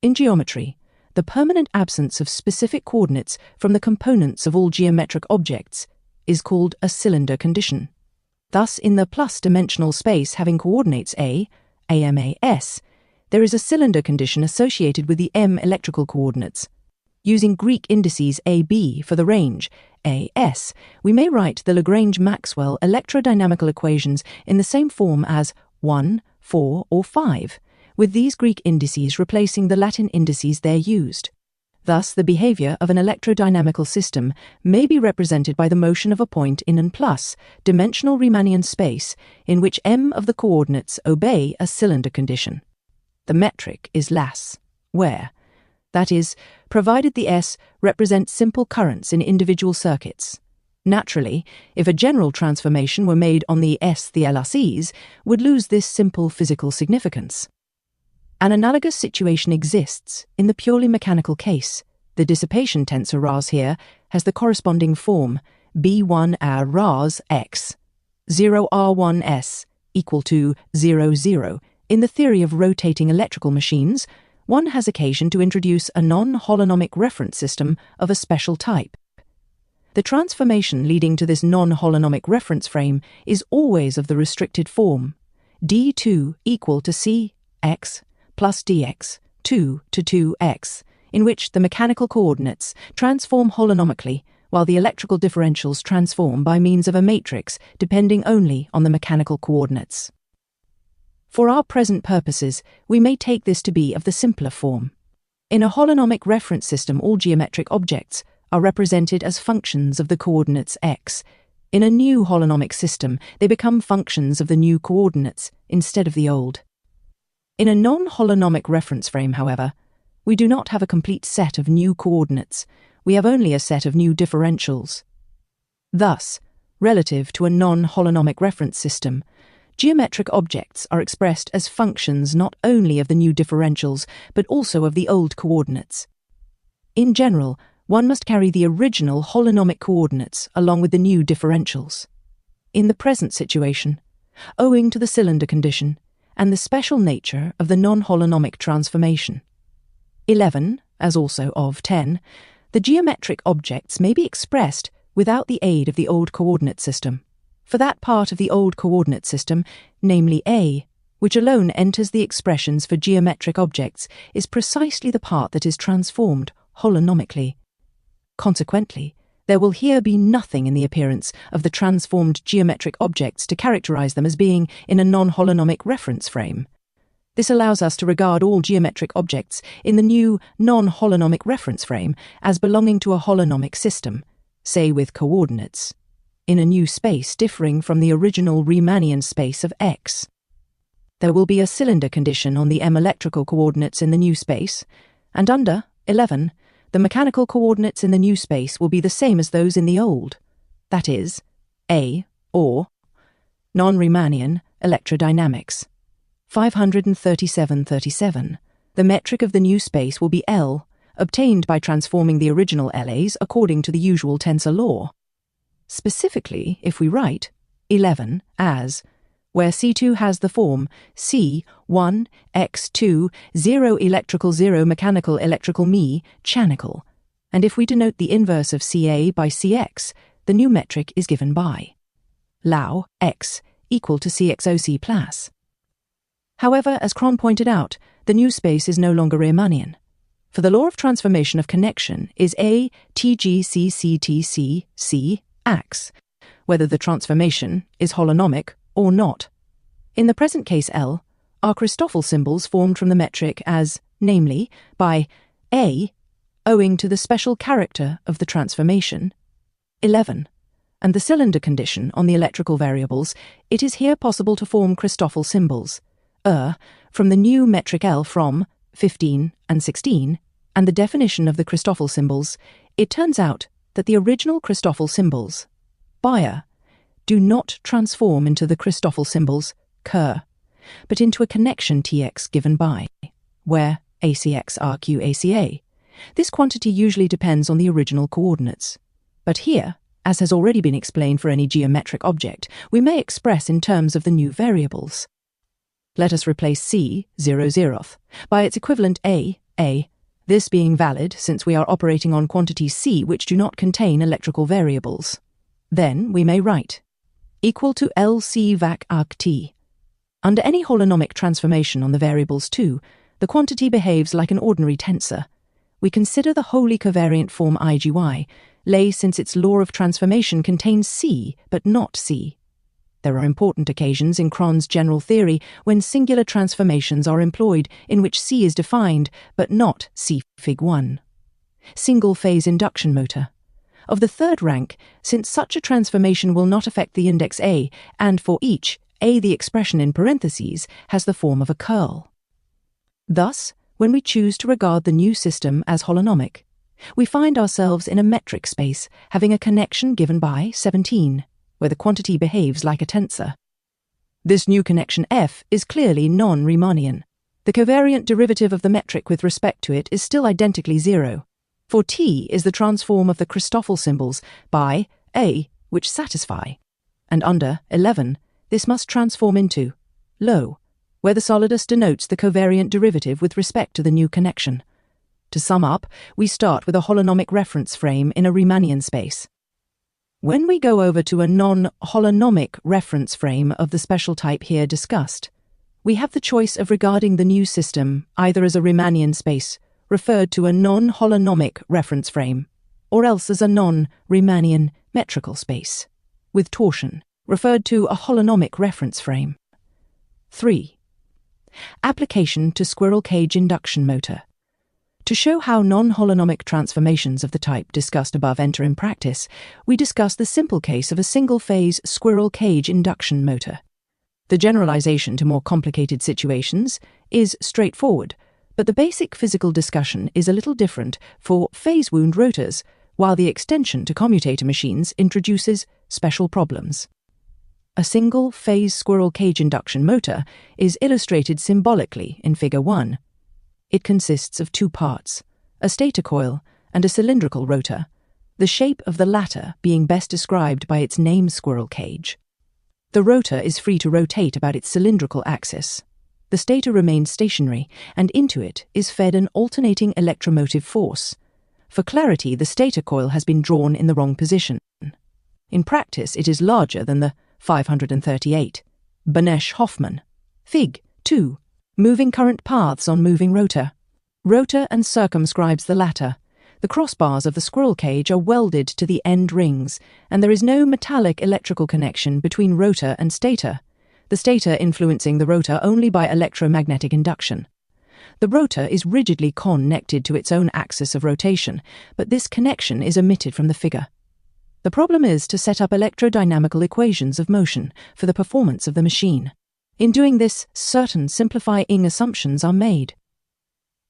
In geometry, the permanent absence of specific coordinates from the components of all geometric objects is called a cylinder condition. Thus, in the plus-dimensional space having coordinates A, AMAS, there is a cylinder condition associated with the M electrical coordinates. Using Greek indices AB for the range, AS, we may write the Lagrange-Maxwell electrodynamical equations in the same form as 1, 4, or 5, with these Greek indices replacing the Latin indices there used. Thus, the behavior of an electrodynamical system may be represented by the motion of a point in an dimensional Riemannian space in which m of the coordinates obey a cylinder condition. The metric is Lass, where, that is, provided the S represents simple currents in individual circuits. Naturally, if a general transformation were made on the S, the LRCs would lose this simple physical significance. An analogous situation exists in the purely mechanical case. The dissipation tensor RAS here has the corresponding form B1 R RAS X, 0 R1S equal to 0, 0. In the theory of rotating electrical machines, one has occasion to introduce a non-holonomic reference system of a special type. The transformation leading to this non-holonomic reference frame is always of the restricted form D2 equal to Cx plus dx, 2 to 2x, in which the mechanical coordinates transform holonomically, while the electrical differentials transform by means of a matrix depending only on the mechanical coordinates. For our present purposes, we may take this to be of the simpler form. In a holonomic reference system, all geometric objects are represented as functions of the coordinates x. In a new holonomic system, they become functions of the new coordinates instead of the old. In a non-holonomic reference frame, however, we do not have a complete set of new coordinates, we have only a set of new differentials. Thus, relative to a non-holonomic reference system, geometric objects are expressed as functions not only of the new differentials, but also of the old coordinates. In general, one must carry the original holonomic coordinates along with the new differentials. In the present situation, owing to the cylinder condition, and the special nature of the non-holonomic transformation. 11, as also of 10, the geometric objects may be expressed without the aid of the old coordinate system. For that part of the old coordinate system, namely A, which alone enters the expressions for geometric objects, is precisely the part that is transformed holonomically. Consequently, there will here be nothing in the appearance of the transformed geometric objects to characterize them as being in a non-holonomic reference frame. This allows us to regard all geometric objects in the new non-holonomic reference frame as belonging to a holonomic system, say with coordinates, in a new space differing from the original Riemannian space of X. There will be a cylinder condition on the m-electrical coordinates in the new space, and under 11, the mechanical coordinates in the new space will be the same as those in the old, that is, A, or Non-Riemannian Electrodynamics. 537-37. The metric of the new space will be L, obtained by transforming the original LAs according to the usual tensor law. Specifically, if we write 11 as, where C2 has the form C1, X2, 0 electrical 0 mechanical electrical me, chanical, and if we denote the inverse of CA by CX, the new metric is given by Lau X equal to CXOC plus. However, as Kron pointed out, the new space is no longer Riemannian. For the law of transformation of connection is A TGCCTC Ax, whether the transformation is holonomic or not. In the present case L, are Christoffel symbols formed from the metric as, namely, by A, owing to the special character of the transformation, 11, and the cylinder condition on the electrical variables, it is here possible to form Christoffel symbols, from the new metric L from 15 and 16, and the definition of the Christoffel symbols, it turns out that the original Christoffel symbols, Bayer, do not transform into the Christoffel symbols, Kerr, but into a connection Tx given by, where ACX RQ ACA. This quantity usually depends on the original coordinates. But here, as has already been explained for any geometric object, we may express in terms of the new variables. Let us replace C, 0,0th, by its equivalent A, this being valid since we are operating on quantities C which do not contain electrical variables. Then we may write equal to LC vac arc T. Under any holonomic transformation on the variables too, the quantity behaves like an ordinary tensor. We consider the wholly covariant form IGY, lay since its law of transformation contains C but not C. There are important occasions in Kron's general theory when singular transformations are employed in which C is defined, but not C Fig 1. Single-phase induction motor. Of the third rank, since such a transformation will not affect the index A, and for each, A the expression in parentheses has the form of a curl. Thus, when we choose to regard the new system as holonomic, we find ourselves in a metric space having a connection given by 17. Where the quantity behaves like a tensor. This new connection F is clearly non-Riemannian. The covariant derivative of the metric with respect to it is still identically 0, for T is the transform of the Christoffel symbols by A, which satisfy, and under 11, this must transform into Lo, where the solidus denotes the covariant derivative with respect to the new connection. To sum up, we start with a holonomic reference frame in a Riemannian space. When we go over to a non-holonomic reference frame of the special type here discussed, we have the choice of regarding the new system either as a Riemannian space, referred to a non-holonomic reference frame, or else as a non-Riemannian metrical space, with torsion, referred to a holonomic reference frame. 3. Application to squirrel cage induction motor. To show how non-holonomic transformations of the type discussed above enter in practice, we discuss the simple case of a single-phase squirrel cage induction motor. The generalization to more complicated situations is straightforward, but the basic physical discussion is a little different for phase wound rotors, while the extension to commutator machines introduces special problems. A single-phase squirrel cage induction motor is illustrated symbolically in Figure 1. It consists of two parts, a stator coil and a cylindrical rotor, the shape of the latter being best described by its name squirrel cage. The rotor is free to rotate about its cylindrical axis. The stator remains stationary, and into it is fed an alternating electromotive force. For clarity, the stator coil has been drawn in the wrong position. In practice, it is larger than the 538. Banesh Hoffmann. Fig. 2. Moving current paths on moving rotor. Rotor and circumscribes the latter. The crossbars of the squirrel cage are welded to the end rings, and there is no metallic electrical connection between rotor and stator, the stator influencing the rotor only by electromagnetic induction. The rotor is rigidly connected to its own axis of rotation, but this connection is omitted from the figure. The problem is to set up electrodynamical equations of motion for the performance of the machine. In doing this, certain simplifying assumptions are made.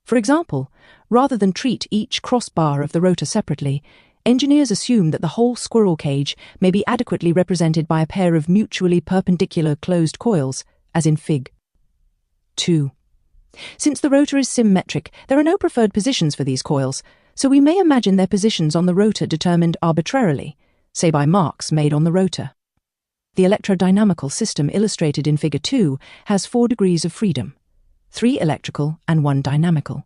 For example, rather than treat each crossbar of the rotor separately, engineers assume that the whole squirrel cage may be adequately represented by a pair of mutually perpendicular closed coils, as in Fig. 2. Since the rotor is symmetric, there are no preferred positions for these coils, so we may imagine their positions on the rotor determined arbitrarily, say by marks made on the rotor. The electrodynamical system illustrated in Figure 2 has 4 degrees of freedom, 3 electrical and 1 dynamical.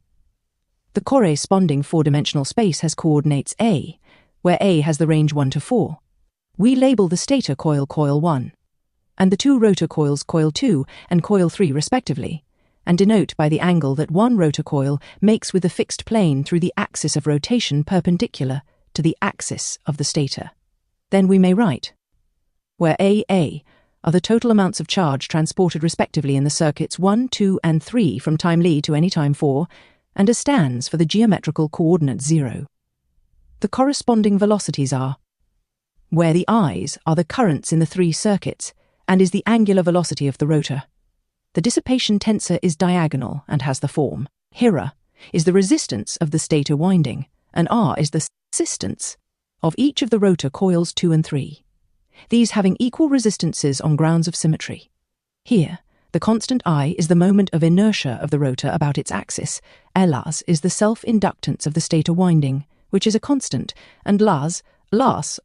The corresponding 4-dimensional space has coordinates A, where A has the range 1 to 4. We label the stator coil Coil 1, and the 2 rotor coils Coil 2 and Coil 3 respectively, and denote by the angle that one rotor coil makes with the fixed plane through the axis of rotation perpendicular to the axis of the stator. Then we may write, where AA are the total amounts of charge transported respectively in the circuits 1, 2, and 3 from time Li to any time 4, and A stands for the geometrical coordinate 0. The corresponding velocities are, where the I's are the currents in the 3 circuits, and is the angular velocity of the rotor. The dissipation tensor is diagonal and has the form. Hira is the resistance of the stator winding, and R is the resistance of each of the rotor coils 2 and 3. These having equal resistances on grounds of symmetry. Here, the constant I is the moment of inertia of the rotor about its axis, Las is the self-inductance of the stator winding, which is a constant, and Las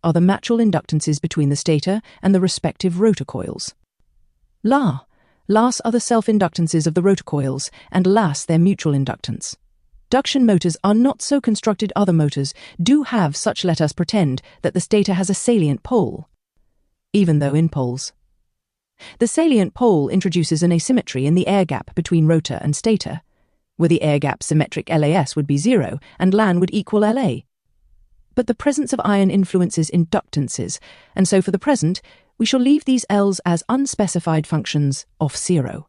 are the mutual inductances between the stator and the respective rotor coils. Las are the self-inductances of the rotor coils, and Las their mutual inductance. Induction motors are not so constructed. Other motors do have such. Let us pretend that the stator has a salient pole, even though in poles. The salient pole introduces an asymmetry in the air gap between rotor and stator. Were the air gap symmetric, LAS would be 0 and LAN would equal LA. But the presence of iron influences inductances, and so for the present, we shall leave these L's as unspecified functions of 0.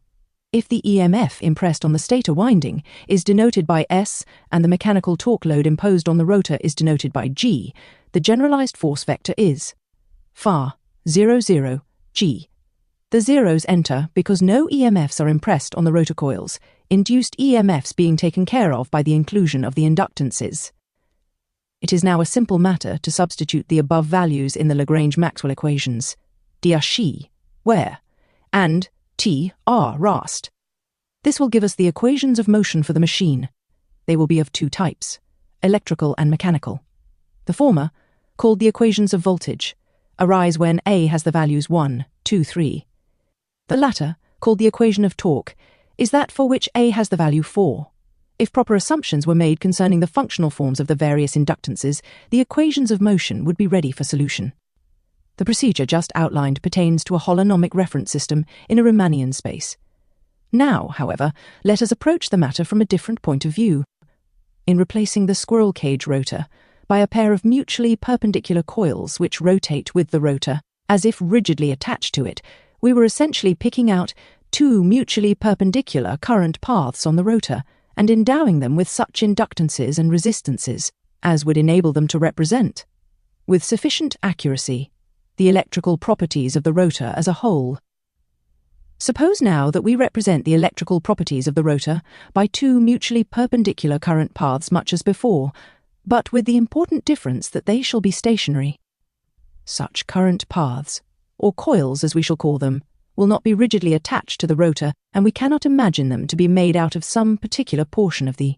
If the EMF impressed on the stator winding is denoted by S and the mechanical torque load imposed on the rotor is denoted by G, the generalized force vector is φ 0, 0, G. The zeros enter because no EMFs are impressed on the rotor coils, induced EMFs being taken care of by the inclusion of the inductances. It is now a simple matter to substitute the above values in the Lagrange-Maxwell equations, dRc, where, and T r rast. This will give us the equations of motion for the machine. They will be of 2 types, electrical and mechanical. The former, called the equations of voltage, arise when A has the values 1, 2, 3. The latter, called the equation of torque, is that for which A has the value 4. If proper assumptions were made concerning the functional forms of the various inductances, the equations of motion would be ready for solution. The procedure just outlined pertains to a holonomic reference system in a Riemannian space. Now, however, let us approach the matter from a different point of view. In replacing the squirrel cage rotor by a pair of mutually perpendicular coils which rotate with the rotor, as if rigidly attached to it, we were essentially picking out 2 mutually perpendicular current paths on the rotor and endowing them with such inductances and resistances as would enable them to represent, with sufficient accuracy, the electrical properties of the rotor as a whole. Suppose now that we represent the electrical properties of the rotor by 2 mutually perpendicular current paths much as before, but with the important difference that they shall be stationary. Such current paths, or coils as we shall call them, will not be rigidly attached to the rotor, and we cannot imagine them to be made out of some particular portion of the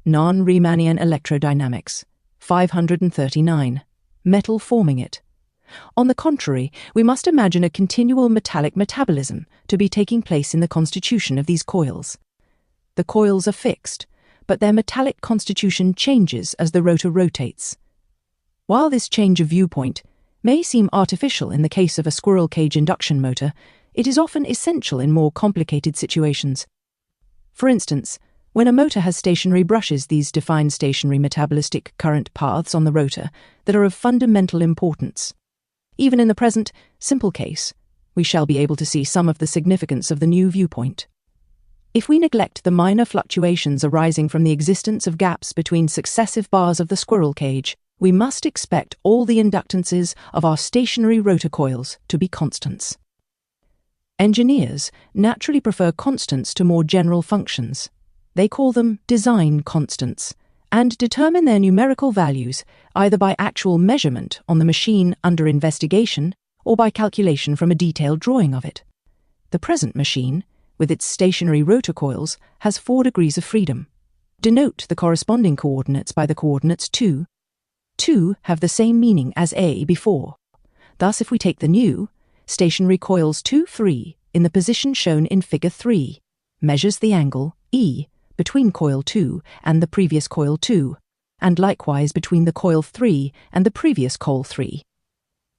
Non-Riemannian electrodynamics, 539, metal forming it. On the contrary, we must imagine a continual metallic metabolism to be taking place in the constitution of these coils. The coils are fixed, but their metallic constitution changes as the rotor rotates. While this change of viewpoint may seem artificial in the case of a squirrel cage induction motor, it is often essential in more complicated situations. For instance, When a motor has stationary brushes, these define stationary metabolistic current paths on the rotor that are of fundamental importance. Even in the present, simple case, we shall be able to see some of the significance of the new viewpoint. If we neglect the minor fluctuations arising from the existence of gaps between successive bars of the squirrel cage, we must expect all the inductances of our stationary rotor coils to be constants. Engineers naturally prefer constants to more general functions. They call them design constants and determine their numerical values either by actual measurement on the machine under investigation or by calculation from a detailed drawing of it. The present machine, with its stationary rotor coils, has 4 degrees of freedom. Denote the corresponding coordinates by the coordinates 2. 2 have the same meaning as A before. Thus, if we take the new, stationary coils 2, 3, in the position shown in figure 3, measures the angle, E, between coil 2 and the previous coil 2, and likewise between the coil 3 and the previous coil 3.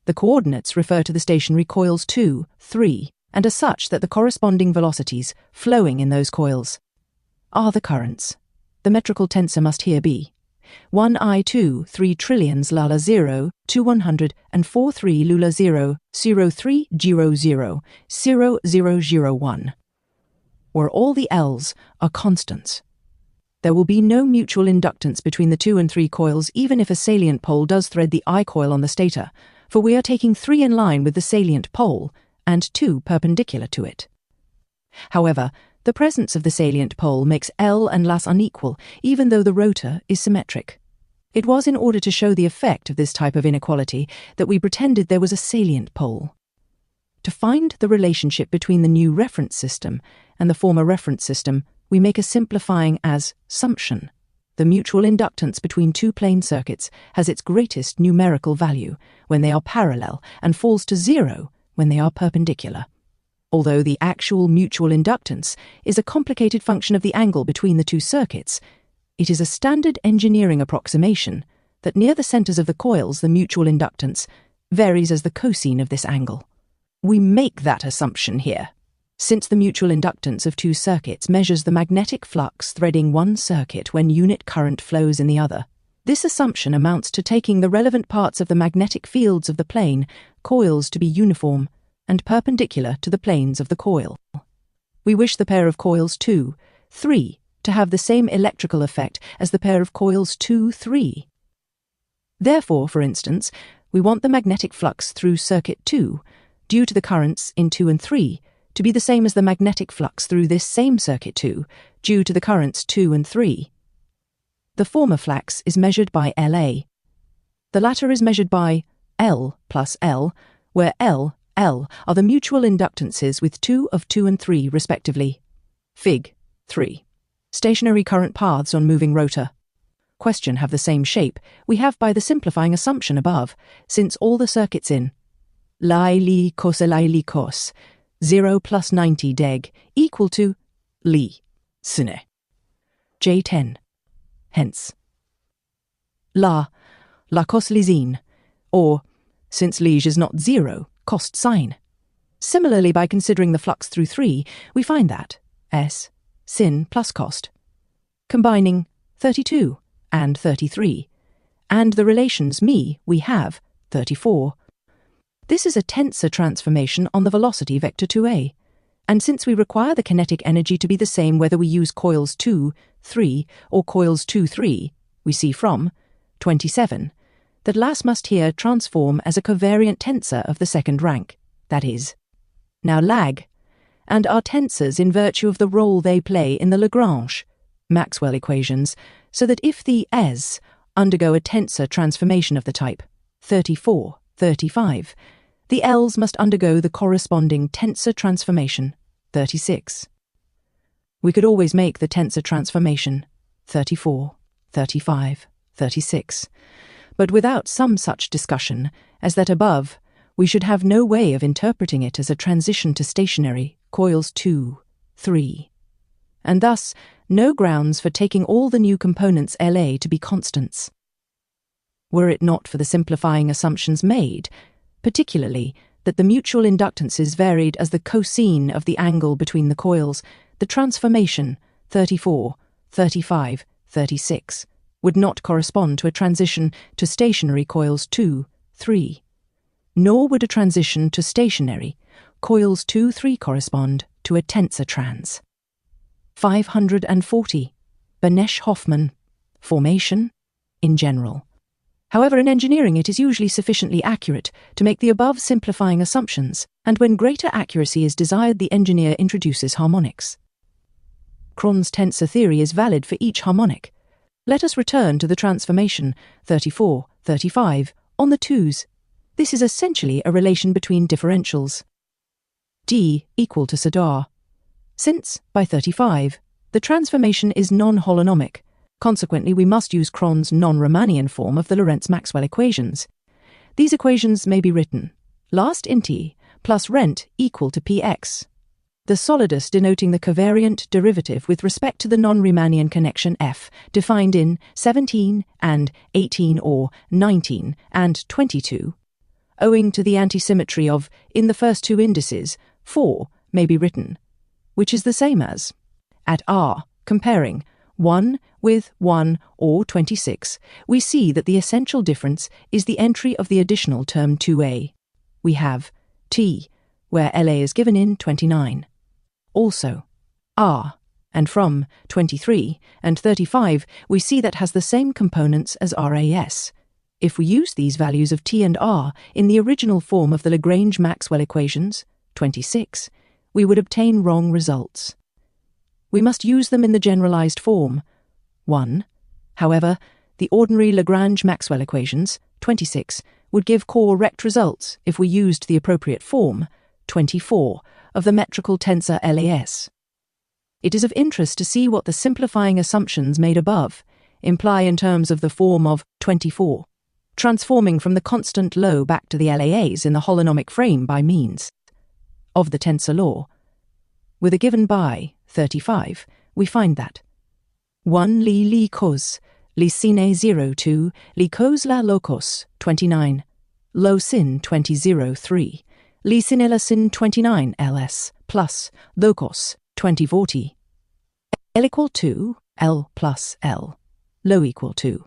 The coordinates refer to the stationary coils 2, 3, and are such that the corresponding velocities flowing in those coils are the currents. The metrical tensor must here be 1I2 3 trillions Lala 0 to 100 and 43 Lula 0 03 0 0 0 0 0 1, where all the L's are constants. There will be no mutual inductance between the 2 and 3 coils even if a salient pole does thread the I coil on the stator, for we are taking 3 in line with the salient pole and 2 perpendicular to it. However, the presence of the salient pole makes L and Las unequal, even though the rotor is symmetric. It was in order to show the effect of this type of inequality that we pretended there was a salient pole. To find the relationship between the new reference system and the former reference system, we make a simplifying as sumption. The mutual inductance between 2 plane circuits has its greatest numerical value when they are parallel and falls to 0 when they are perpendicular. Although the actual mutual inductance is a complicated function of the angle between the 2 circuits, it is a standard engineering approximation that near the centers of the coils the mutual inductance varies as the cosine of this angle. We make that assumption here, since the mutual inductance of 2 circuits measures the magnetic flux threading one circuit when unit current flows in the other. This assumption amounts to taking the relevant parts of the magnetic fields of the plane coils to be uniform and perpendicular to the planes of the coil. We wish the pair of coils 2, 3 to have the same electrical effect as the pair of coils 2, 3. Therefore, for instance, we want the magnetic flux through circuit 2, due to the currents in 2 and 3, to be the same as the magnetic flux through this same circuit 2, due to the currents 2 and 3. The former flux is measured by LA. The latter is measured by L plus L, where L are the mutual inductances with 2 of 2 and 3 respectively. Fig. 3. Stationary current paths on moving rotor. Question have the same shape we have by the simplifying assumption above, since all the circuits in Lai li cos 0 plus 90 deg equal to li sine J10. Hence la cos lisine, or since lige is not 0, cost sine. Similarly, by considering the flux through 3, we find that S sin plus cost, combining 32 and 33, and the relations me we have 34. This is a tensor transformation on the velocity vector 2a, and since we require the kinetic energy to be the same whether we use coils 2, 3 or coils 2, 3, we see from 27 that Las must here transform as a covariant tensor of the second rank, that is, now lag, and are tensors in virtue of the role they play in the Lagrange, Maxwell equations, so that if the S undergo a tensor transformation of the type 34, 35, the L's must undergo the corresponding tensor transformation 36. We could always make the tensor transformation 34, 35, 36, but without some such discussion as that above, we should have no way of interpreting it as a transition to stationary coils 2, 3, and thus no grounds for taking all the new components LA to be constants. Were it not for the simplifying assumptions made, particularly that the mutual inductances varied as the cosine of the angle between the coils, the transformation 34, 35, 36, would not correspond to a transition to stationary coils 2, 3. Nor would a transition to stationary coils 2, 3 correspond to a tensor trans. 540. Banesh Hoffmann. Formation in general. However, in engineering it is usually sufficiently accurate to make the above simplifying assumptions, and when greater accuracy is desired the engineer introduces harmonics. Kron's tensor theory is valid for each harmonic. Let us return to the transformation 34, 35 on the 2s. This is essentially a relation between differentials. D equal to Sadar. Since, by 35, the transformation is non-holonomic, consequently we must use Kron's non-Riemannian form of the Lorentz-Maxwell equations. These equations may be written last in T plus rent equal to Px. The solidus denoting the covariant derivative with respect to the non-Riemannian connection F, defined in 17 and 18 or 19 and 22. Owing to the antisymmetry of, in the first two indices, 4 may be written, which is the same as, at R, comparing 1 with 1 or 26, we see that the essential difference is the entry of the additional term 2a. We have T, where LA is given in 29. Also, R, and from 23 and 35 we see that has the same components as RAS. If we use these values of T and R in the original form of the Lagrange-Maxwell equations, 26, we would obtain wrong results. We must use them in the generalized form, 1. However, the ordinary Lagrange-Maxwell equations, 26, would give correct results if we used the appropriate form, 24, of the metrical tensor LAS. It is of interest to see what the simplifying assumptions made above imply in terms of the form of 24, transforming from the constant low back to the LAAs in the holonomic frame by means of the tensor law. With a given by 35, we find that 1 li cos, li sine 0 2, li cos la locos 29, lo sin 20 3, li sin la sin 29 ls plus locos 2040. L equal to L plus L, lo equal to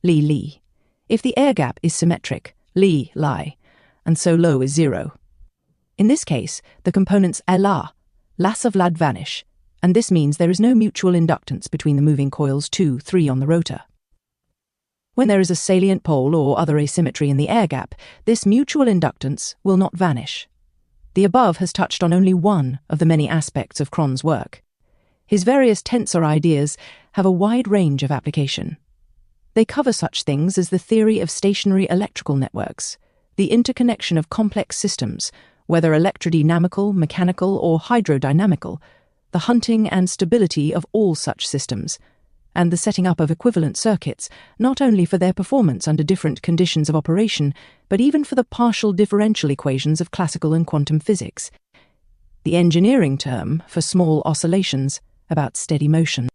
li. If the air gap is symmetric, li, and so lo is 0. In this case, the components la of lad vanish, and this means there is no mutual inductance between the moving coils 2, 3 on the rotor. When there is a salient pole or other asymmetry in the air gap, this mutual inductance will not vanish. The above has touched on only one of the many aspects of Kron's work. His various tensor ideas have a wide range of application. They cover such things as the theory of stationary electrical networks, the interconnection of complex systems, whether electrodynamical, mechanical, or hydrodynamical, the hunting and stability of all such systems, and the setting up of equivalent circuits, not only for their performance under different conditions of operation, but even for the partial differential equations of classical and quantum physics. The engineering term for small oscillations about steady motion.